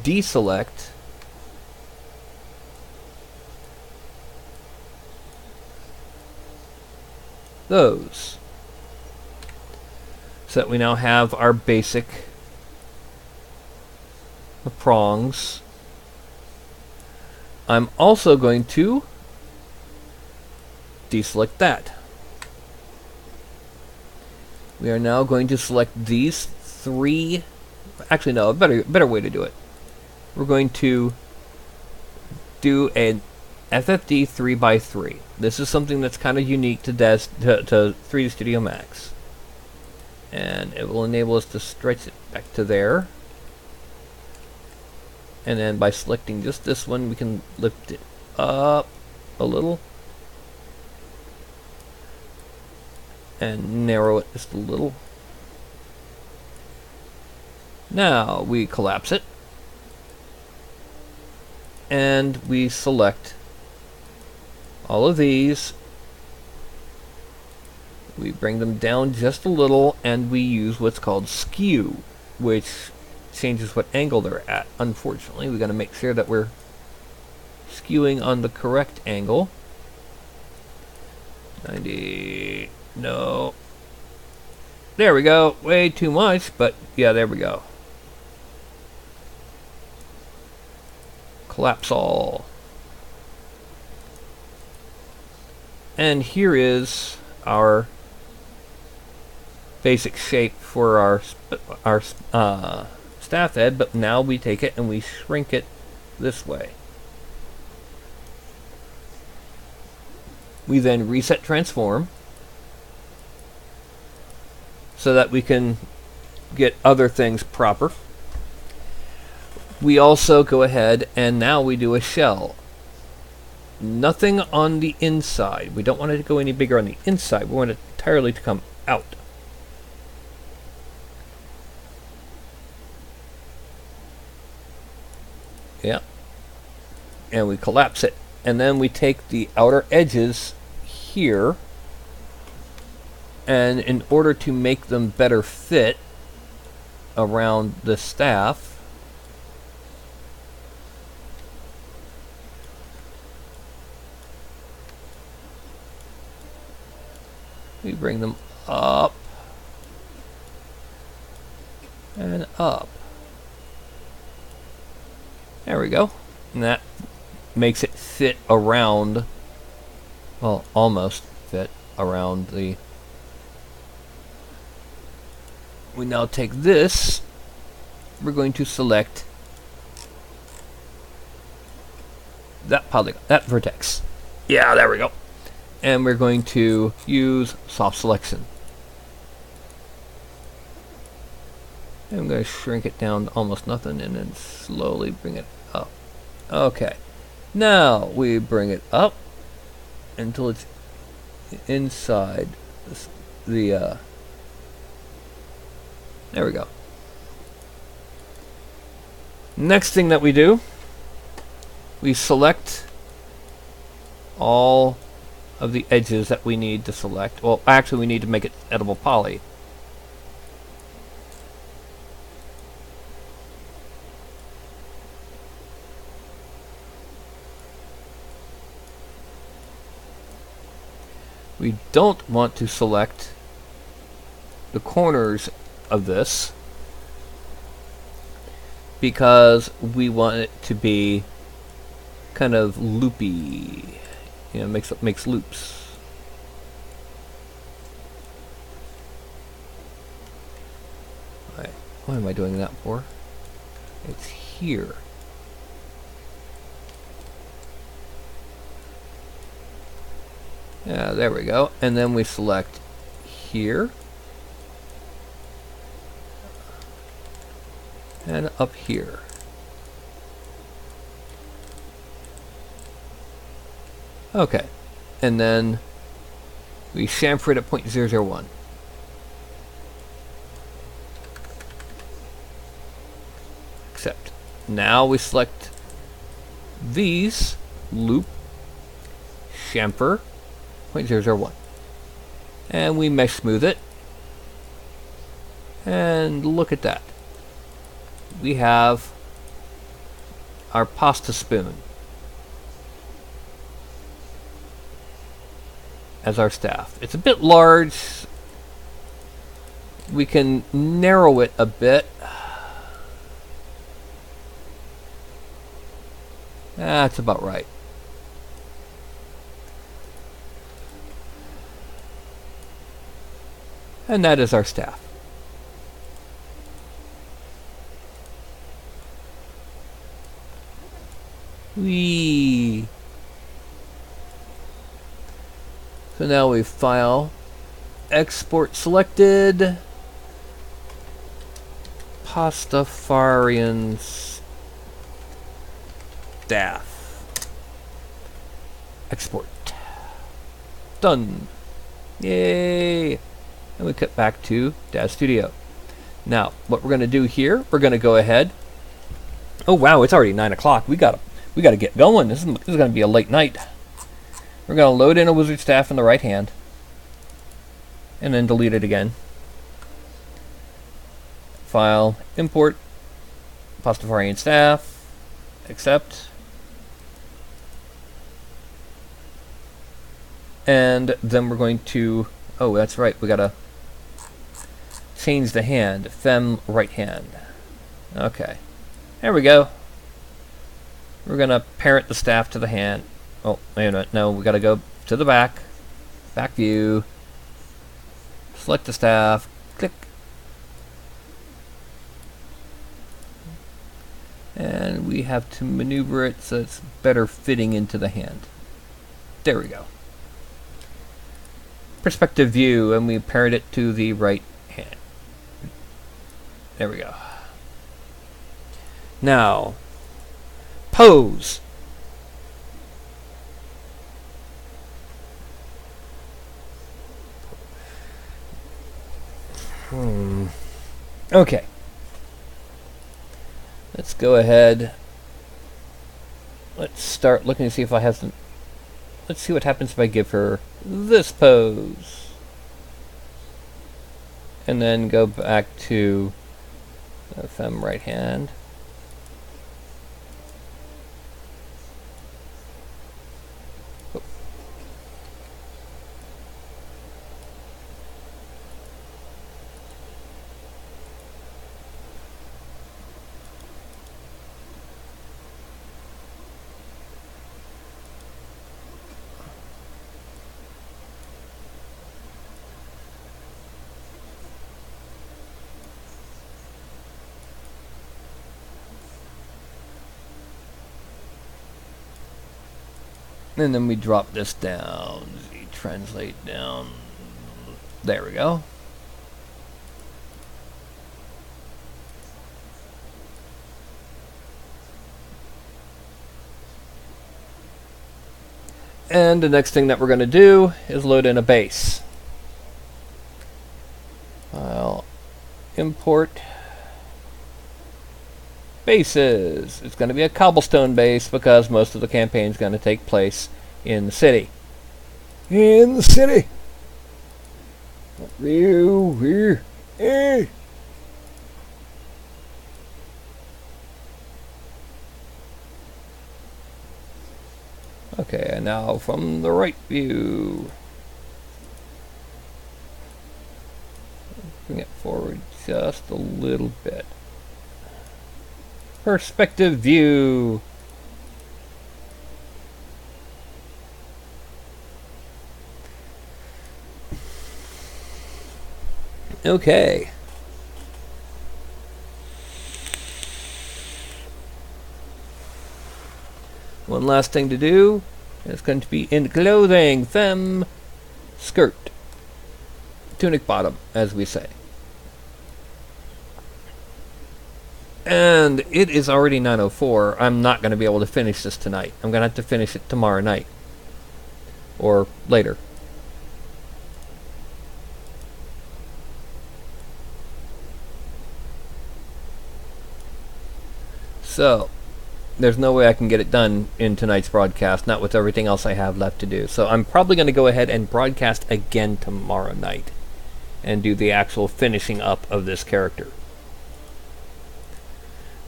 deselect those, so that we now have our basic prongs. I'm also going to deselect that. We are now going to select these three. Actually, no, a better way to do it. We're going to do an FFD 3x3. This is something that's kind of unique to 3D Studio Max, and it will enable us to stretch it back to there. And then by selecting just this one, we can lift it up a little and narrow it just a little. Now we collapse it and we select all of these. We bring them down just a little and we use what's called skew, which changes what angle they're at. Unfortunately, we got to make sure that we're skewing on the correct angle. 90. No. There we go. Way too much, but yeah, there we go. Collapse all. And here is our basic shape for our staff head, but now we take it and we shrink it this way. We then reset transform so that we can get other things proper. We also go ahead and now we do a shell. Nothing on the inside. We don't want it to go any bigger on the inside. We want it entirely to come out. Yeah. And we collapse it. And then we take the outer edges here, and in order to make them better fit around the staff, we bring them up and up. There we go. And that makes it fit around, well, almost fit around the... We now take this, we're going to select that polygon, that vertex. Yeah, there we go. And we're going to use soft selection. And I'm going to shrink it down to almost nothing and then slowly bring it up. Okay. Now we bring it up until it's inside the there we go. Next thing that we do, we select all of the edges that we need to select. Well, actually we need to make it edible poly. We don't want to select the corners of this because we want it to be kind of loopy. You know, makes loops. Alright, what am I doing that for? It's here. Yeah, there we go. And then we select here. And up here. Okay. And then we chamfer it at 0.001. Accept. Now we select these, loop, chamfer, 0.001. And we mesh smooth it. And look at that. We have our pasta spoon as our staff. It's a bit large. We can narrow it a bit. That's about right. And that is our staff. Whee! So now we file, export selected, Pastafarian staff. Export. Done. Yay! And we cut back to Daz Studio. Now, what we're going to do here, we're going to go ahead. Oh wow, it's already 9 o'clock. We gotta get going. This is going to be a late night. We're going to load in a wizard staff in the right hand, and then delete it again. File, import, Pastafarian staff, accept, and then we're going to, oh that's right, we got to change the hand, fem right hand. Okay, there we go. We're going to parent the staff to the hand. Oh, wait a minute. No, we got to go to the back. Back view. Select the staff. Click. And we have to maneuver it so it's better fitting into the hand. There we go. Perspective view, and we parent it to the right hand. There we go. Now, pose. Okay. Let's go ahead. Let's start looking to see if I have some. Let's see what happens if I give her this pose. And then go back to the fem right hand. And then we drop this down, translate down, there we go. And the next thing that we're going to do is load in a base. Import bases. It's going to be a cobblestone base because most of the campaign is going to take place in the city. In the city. Okay, and now from the right view. Bring it forward just a little bit. Perspective view. Okay. One last thing to do. It's going to be in clothing. Femme skirt. Tunic bottom, as we say. And it is already 9:04. I'm not going to be able to finish this tonight. I'm going to have to finish it tomorrow night. Or later. So, there's no way I can get it done in tonight's broadcast, not with everything else I have left to do. So I'm probably going to go ahead and broadcast again tomorrow night and do the actual finishing up of this character.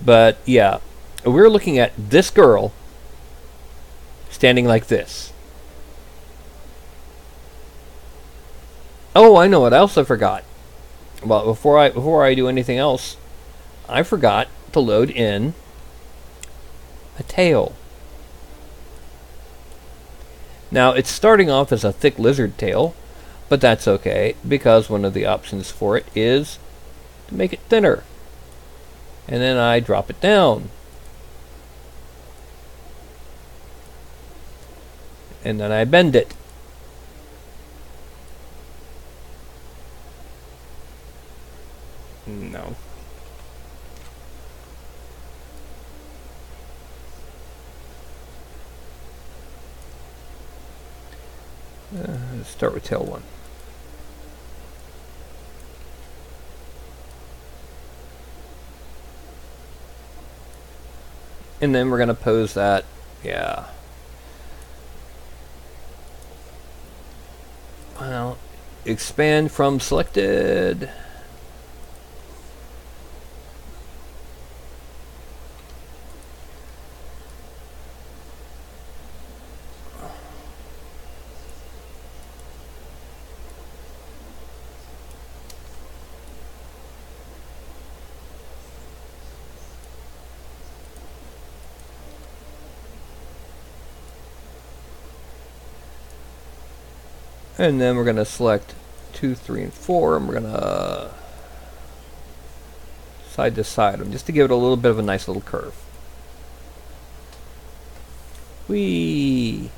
But yeah, we're looking at this girl standing like this. Oh, I know what else I forgot. Well, before I do anything else, I forgot to load in a tail. Now, it's starting off as a thick lizard tail, but that's okay, because one of the options for it is to make it thinner. And then I drop it down. And then I bend it. No. Let's start with tail 1. And then we're going to pose that, yeah. Well, expand from selected. And then we're going to select 2, 3, and 4, and we're going to side to side them, just to give it a little bit of a nice little curve. Whee!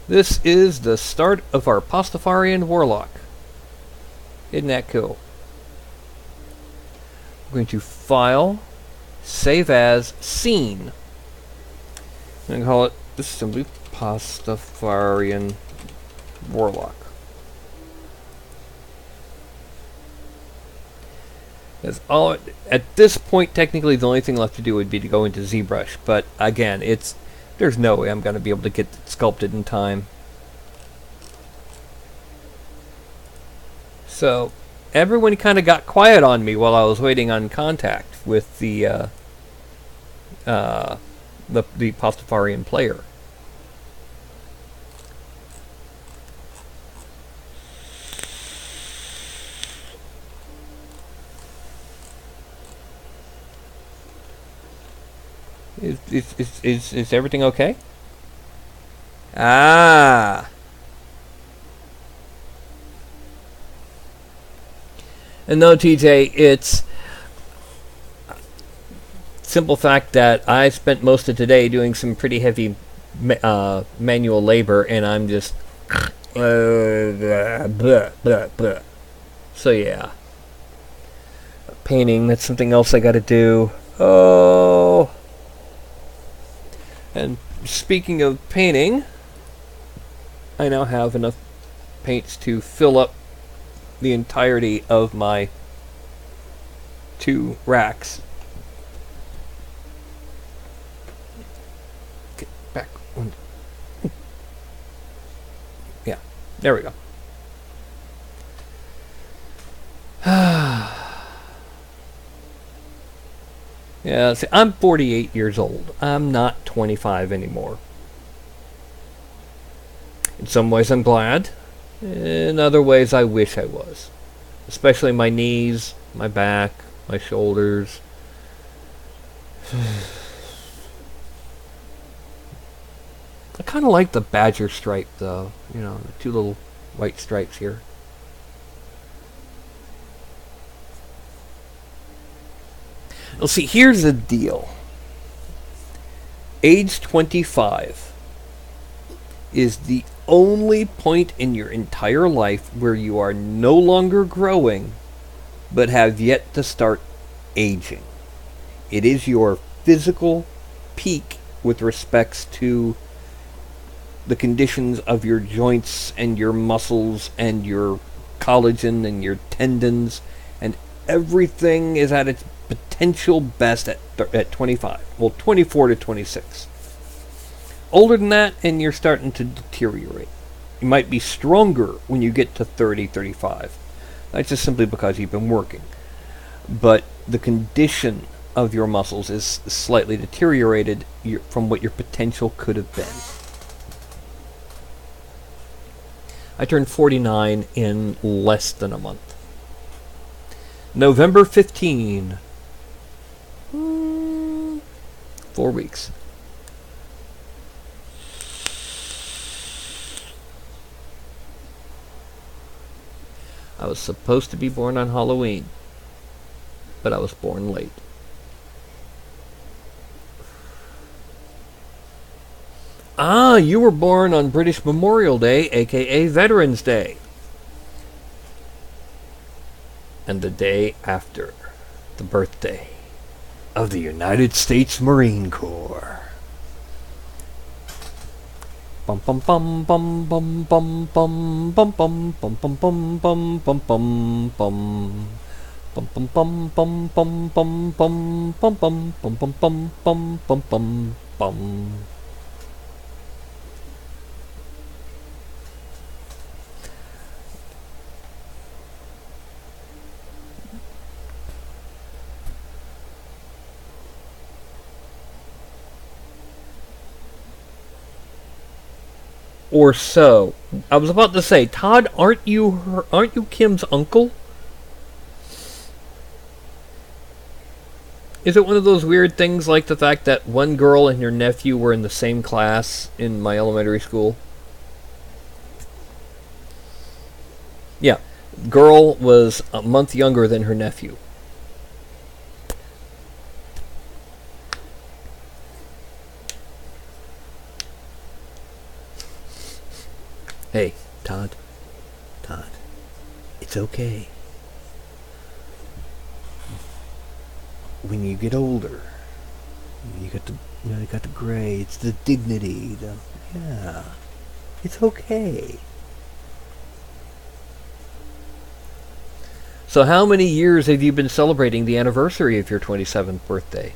This is the start of our Pastafarian Warlock. Isn't that cool? We're going to File, Save As, Scene. I'm going to call it this simply Pastafarian Warlock. That's all. At this point, technically, the only thing left to do would be to go into ZBrush. But again, there's no way I'm going to be able to get it sculpted in time. So everyone kind of got quiet on me while I was waiting on contact with the Pastafarian player. Is everything okay? Ah. And no, TJ, it's simple fact that I spent most of today doing some pretty heavy manual labor, and I'm just blah, blah, blah. So yeah, painting, that's something else I gotta do. Oh. And speaking of painting, I now have enough paints to fill up the entirety of my 2 racks. Get back. Yeah, there we go. Yeah, see, I'm 48 years old. I'm not 25 anymore. In some ways I'm glad. In other ways I wish I was. Especially my knees, my back, my shoulders. I kind of like the badger stripe though. You know, the 2 little white stripes here. Well, see, here's the deal. Age 25 is the only point in your entire life where you are no longer growing, but have yet to start aging. It is your physical peak with respects to the conditions of your joints and your muscles and your collagen and your tendons, and everything is at its potential best at 25. Well, 24 to 26. Older than that, and you're starting to deteriorate. You might be stronger when you get to 30, 35. That's just simply because you've been working. But the condition of your muscles is slightly deteriorated from what your potential could have been. I turned 49 in less than a month. November 15. 4 weeks. I was supposed to be born on Halloween, but I was born late. Ah, you were born on British Memorial Day, aka Veterans Day. And the day after the birthday of the United States Marine Corps. Bum bum bum bum bum bum bum bum bum bum bum bum bum bum bum bum. Bum bum bum bum bum bum bum bum bum bum bum bum bum bum bum bum. Or so. I was about to say, Todd, aren't you Kim's uncle? Is it one of those weird things like the fact that one girl and your nephew were in the same class in my elementary school? Yeah. Girl was a month younger than her nephew. Hey, Todd, it's okay. When you get older, you got the gray. It's the dignity. Yeah, it's okay. So, how many years have you been celebrating the anniversary of your 27th birthday?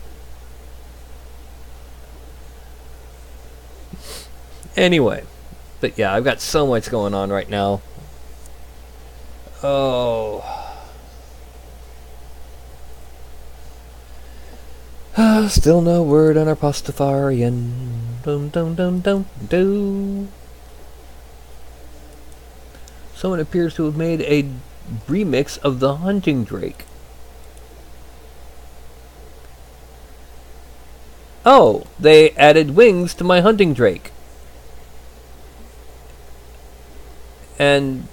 Anyway. But yeah, I've got so much going on right now. Oh. Still no word on our Pastafarian. Dum dum dum dum do. Someone appears to have made a remix of the Hunting Drake. Oh, they added wings to my Hunting Drake. And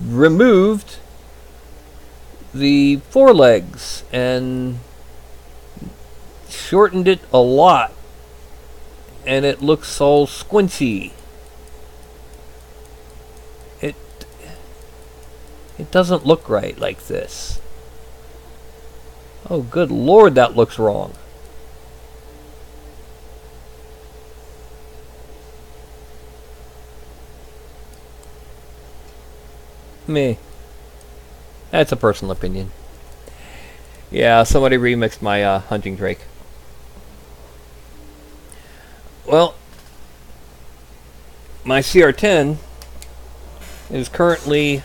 removed the forelegs and shortened it a lot, and it looks all squinchy. It doesn't look right like this. Oh, good Lord, that looks wrong. Me. That's a personal opinion. Yeah, somebody remixed my Hunting Drake. Well, my CR10 is currently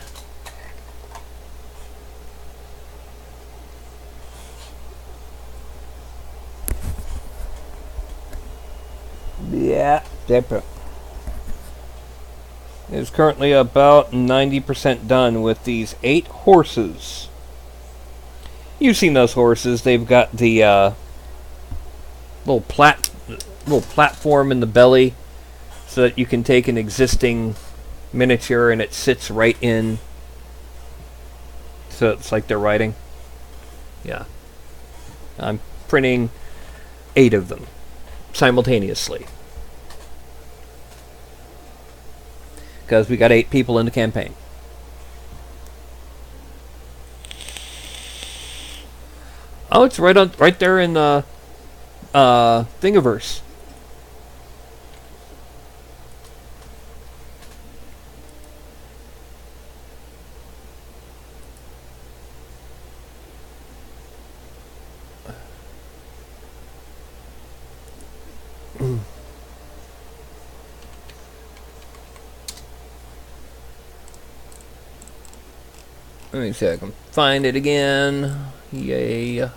is currently about 90% done with these 8 horses. You've seen those horses. They've got the little platform in the belly so that you can take an existing miniature and it sits right in. So it's like they're riding. Yeah. I'm printing 8 of them simultaneously. Because we got 8 people in the campaign. Oh, it's right there in the Thingiverse. Let me see if I can find it again. Yay.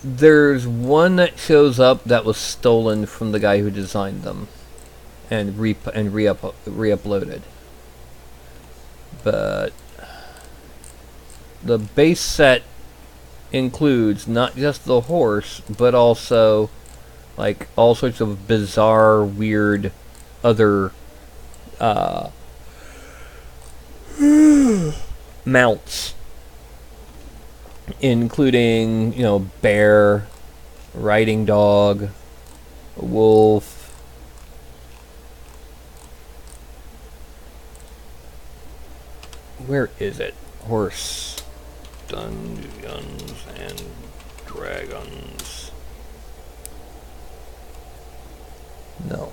There's one that shows up that was stolen from the guy who designed them and re-uploaded. But the base set includes not just the horse, but also like all sorts of bizarre, weird other mounts, including, you know, bear, riding dog, wolf, where is it? Horse, Dungeons and Dragons. No.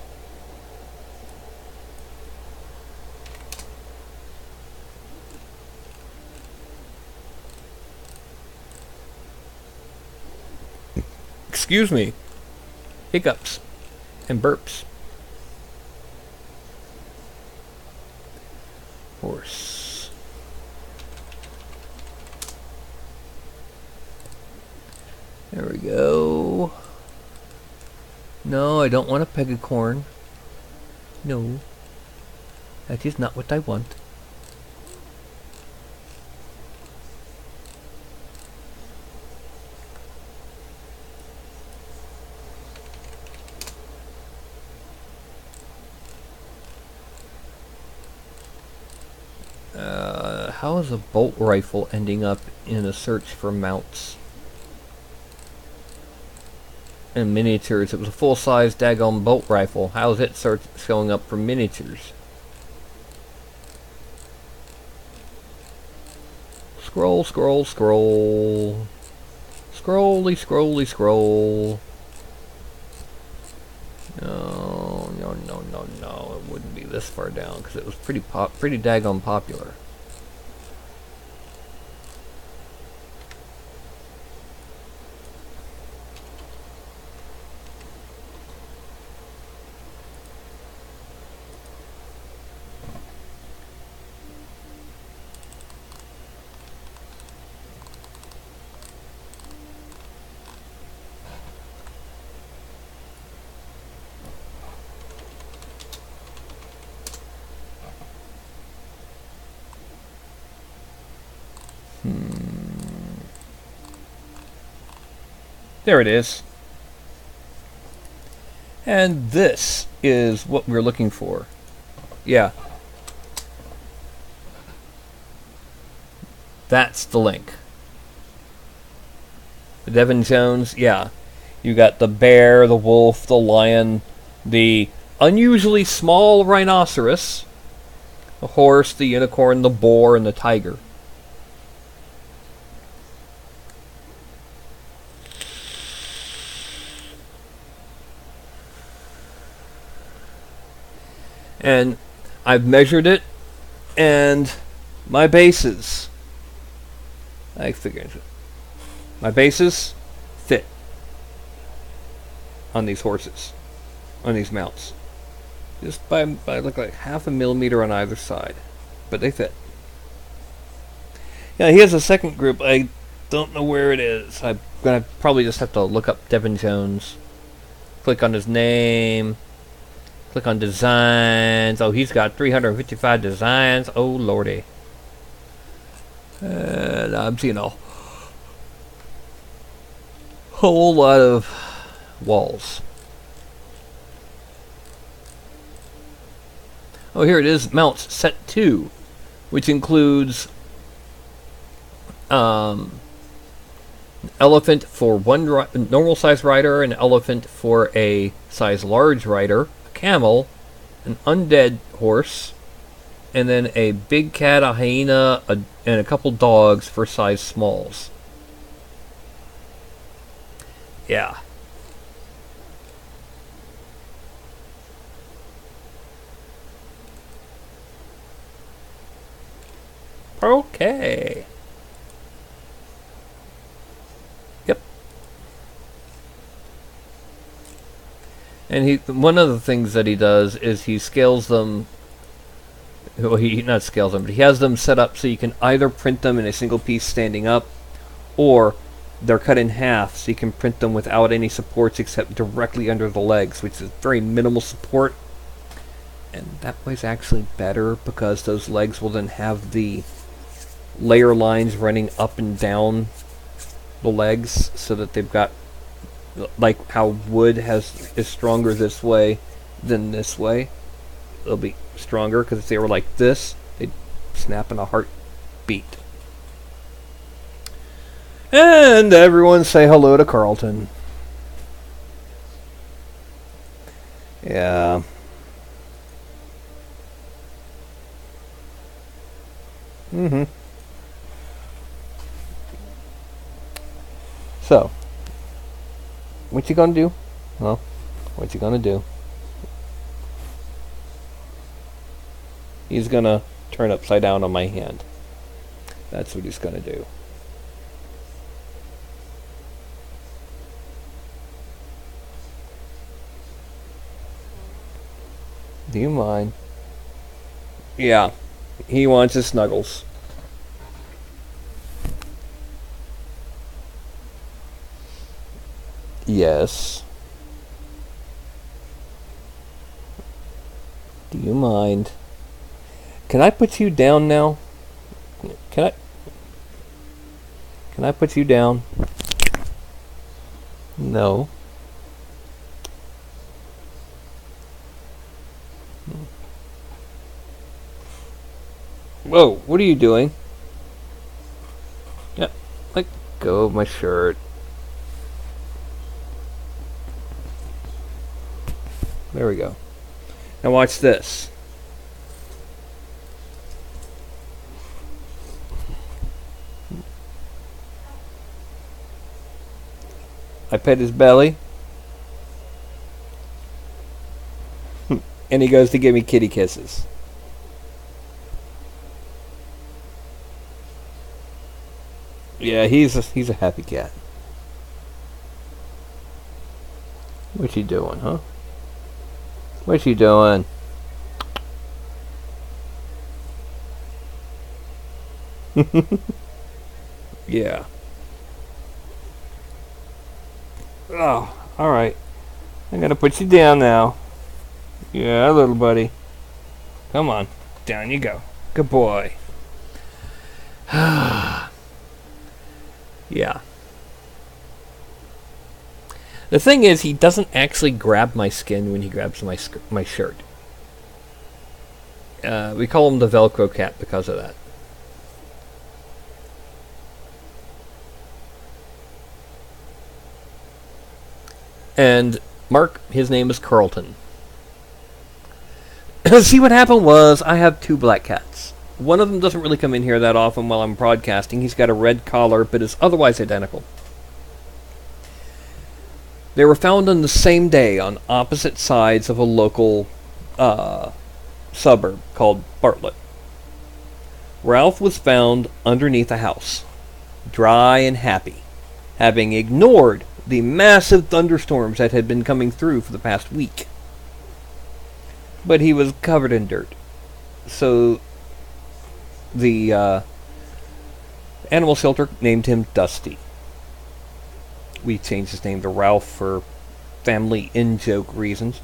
Excuse me. Hiccups and burps. Horse. There we go. No, I don't want a pegacorn. No. That is not what I want. How is a bolt rifle ending up in a search for mounts and miniatures? It was a full-size daggone bolt rifle. How is it showing up for miniatures? Scroll, scroll, scroll. Scrolly, scrolly, scroll. No, no, no, no, no. It wouldn't be this far down because it was pretty daggone popular. There it is. And this is what we're looking for. Yeah. That's the link. The Devin Jones, yeah. You got the bear, the wolf, the lion, the unusually small rhinoceros, the horse, the unicorn, the boar, and the tiger. And I've measured it, and my bases, I figured, my bases fit on these horses, on these mounts. Just by look like 0.5 millimeter on either side. But they fit. Yeah, he has a second group. I don't know where it is. I'm going to probably just have to look up Devin Jones. Click on his name. Click on designs. Oh, he's got 355 designs. Oh, lordy. And I'm seeing a whole lot of walls. Oh, here it is. Mounts set 2, which includes elephant for one normal size rider, an elephant for a size large rider, a camel, an undead horse, and then a big cat, a hyena, and a couple dogs for size smalls. Yeah. Okay. Yep. And one of the things that he does is he scales them. Well, he not scales them, but he has them set up so you can either print them in a single piece standing up, or they're cut in half so you can print them without any supports except directly under the legs, which is very minimal support. And that way's actually better because those legs will then have the layer lines running up and down the legs, so that they've got, like how wood is stronger this way than this way. It'll be stronger because if they were like this, they'd snap in a heartbeat. And everyone say hello to Carlton. Yeah. Mm-hmm. So, what you gonna do? Well, what you gonna do? He's gonna turn upside down on my hand. That's what he's gonna do. Do you mind? Yeah, he wants his snuggles. Yes. Do you mind? Can I put you down now? Can I put you down? No. Whoa, what are you doing? Yep, let go of my shirt. There we go. Now watch this. I pet his belly. And he goes to give me kitty kisses. Yeah, he's a happy cat. What's he doing, huh? What's he doing? Yeah. Oh, alright. I'm gonna put you down now. Yeah, little buddy. Come on. Down you go. Good boy. Yeah. The thing is, he doesn't actually grab my skin when he grabs my shirt. We call him the Velcro cat because of that. And Mark, his name is Carlton. See, what happened was, I have 2 black cats. One of them doesn't really come in here that often while I'm broadcasting. He's got a red collar, but is otherwise identical. They were found on the same day on opposite sides of a local suburb called Bartlett. Ralph was found underneath a house, dry and happy, having ignored the massive thunderstorms that had been coming through for the past week. But he was covered in dirt. So the animal shelter named him Dusty. We changed his name to Ralph for family in-joke reasons.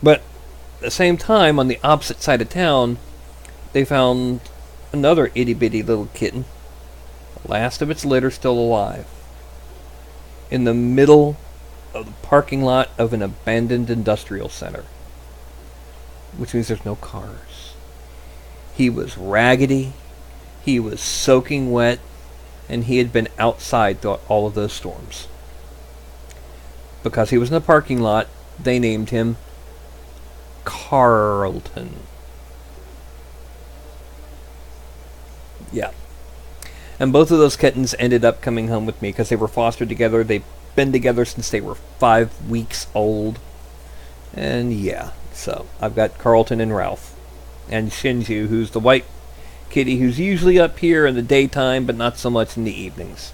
But at the same time, on the opposite side of town, they found another itty-bitty little kitten, the last of its litter still alive, in the middle of the parking lot of an abandoned industrial center, which means there's no cars. He was raggedy, he was soaking wet, and he had been outside throughout all of those storms. Because he was in the parking lot, they named him Carlton. Yeah. And both of those kittens ended up coming home with me because they were fostered together. They've been together since they were 5 weeks old. And yeah, so I've got Carlton and Ralph. And Shinju, who's the white kitty who's usually up here in the daytime, but not so much in the evenings.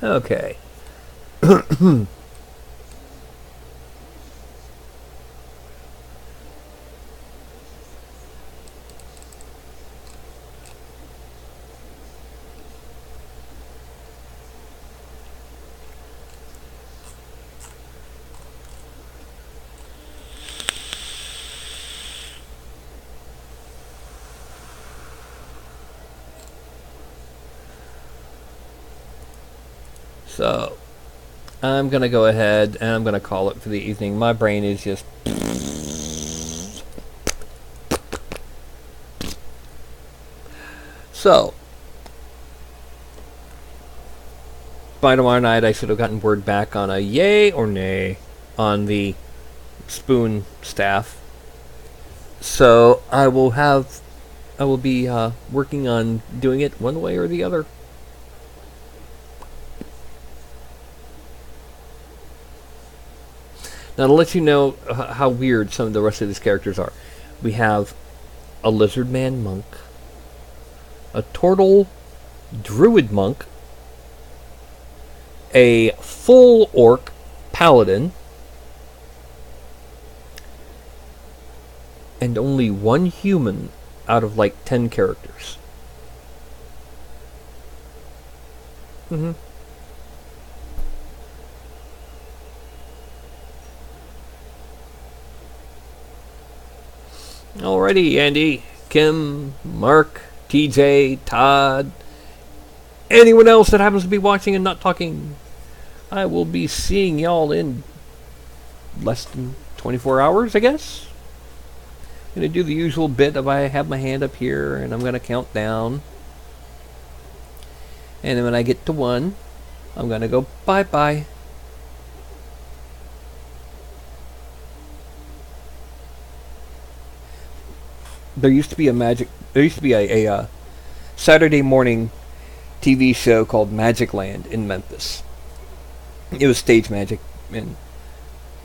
Okay. So, I'm going to go ahead and I'm going to call it for the evening. My brain is just... So, by tomorrow night I should have gotten word back on a yay or nay on the spoon staff. So, I will be working on doing it one way or the other. Now, to let you know how weird some of the rest of these characters are, we have a lizard man monk, a turtle druid monk, a full orc paladin, and only one human out of like 10 characters. Alrighty, Andy, Kim, Mark, TJ, Todd, anyone else that happens to be watching and not talking, I will be seeing y'all in less than 24 hours, I guess. I'm going to do the usual bit of I have my hand up here and I'm going to count down. And then when I get to 1, I'm going to go bye-bye. There used to be a Saturday morning TV show called Magic Land in Memphis. It was stage magic, and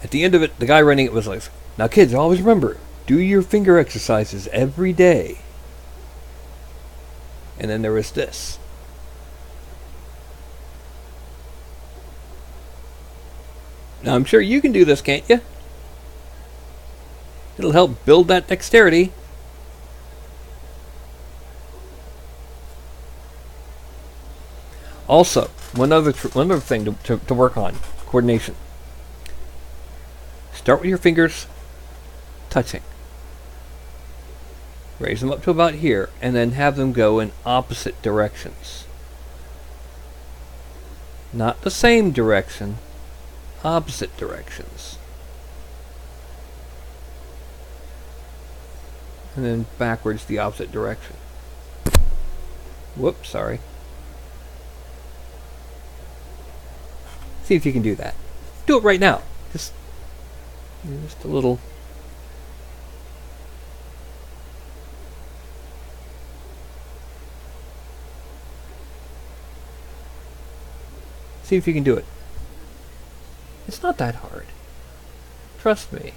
at the end of it, the guy running it was like, "Now kids, always remember, do your finger exercises every day." And then there was this. Now I'm sure you can do this, can't you? It'll help build that dexterity. Also, one other thing to work on: coordination. Start with your fingers, touching. Raise them up to about here, and then have them go in opposite directions. Not the same direction, opposite directions. And then backwards the opposite direction. Whoops, sorry. See if you can do that. Do it right now. Just a little. See if you can do it. It's not that hard. Trust me.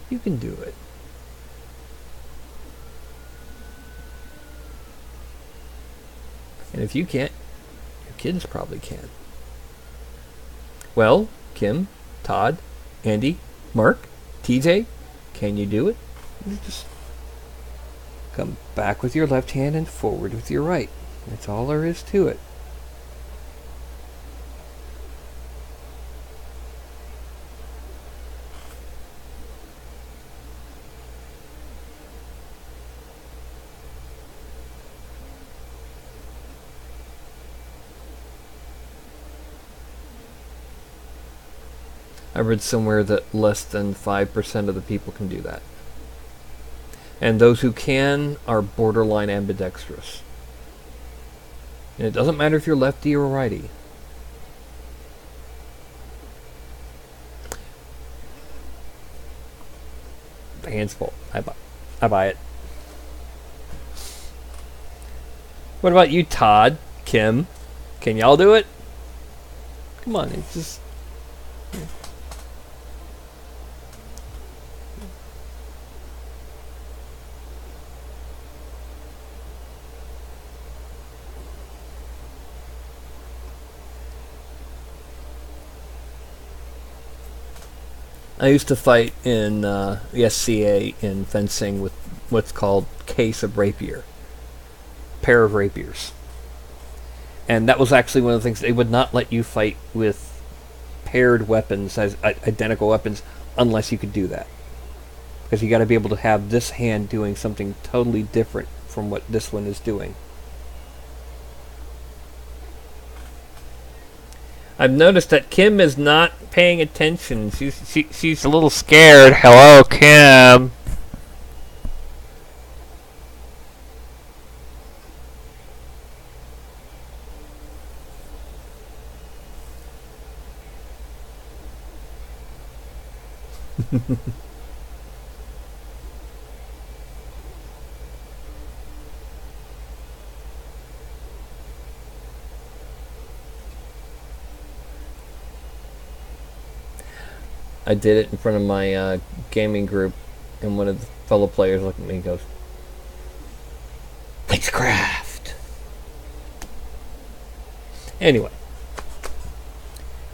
You can do it. And if you can't, your kids probably can. Well, Kim, Todd, Andy, Mark, TJ, can you do it? You just come back with your left hand and forward with your right. That's all there is to it. I read somewhere that less than 5% of the people can do that. And those who can are borderline ambidextrous. And it doesn't matter if you're lefty or righty. The hand's full. I buy it. What about you, Todd, Kim? Can y'all do it? Come on, it's just... I used to fight in the SCA in fencing with what's called case of rapier. Pair of rapiers. And that was actually one of the things. They would not let you fight with paired weapons, as identical weapons, unless you could do that. Because you got to be able to have this hand doing something totally different from what this one is doing. I've noticed that Kim is not paying attention. She's a little scared. Hello, Kim. I did it in front of my gaming group, and one of the fellow players looked at me and goes, "Witchcraft." Anyway,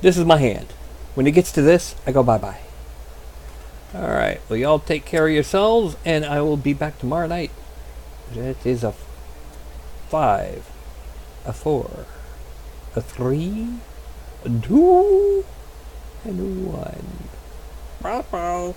this is my hand. When it gets to this, I go bye-bye. Alright, well, y'all take care of yourselves, and I will be back tomorrow night. It is a 5, a 4, a 3, a 2, and a 1. Bye-bye.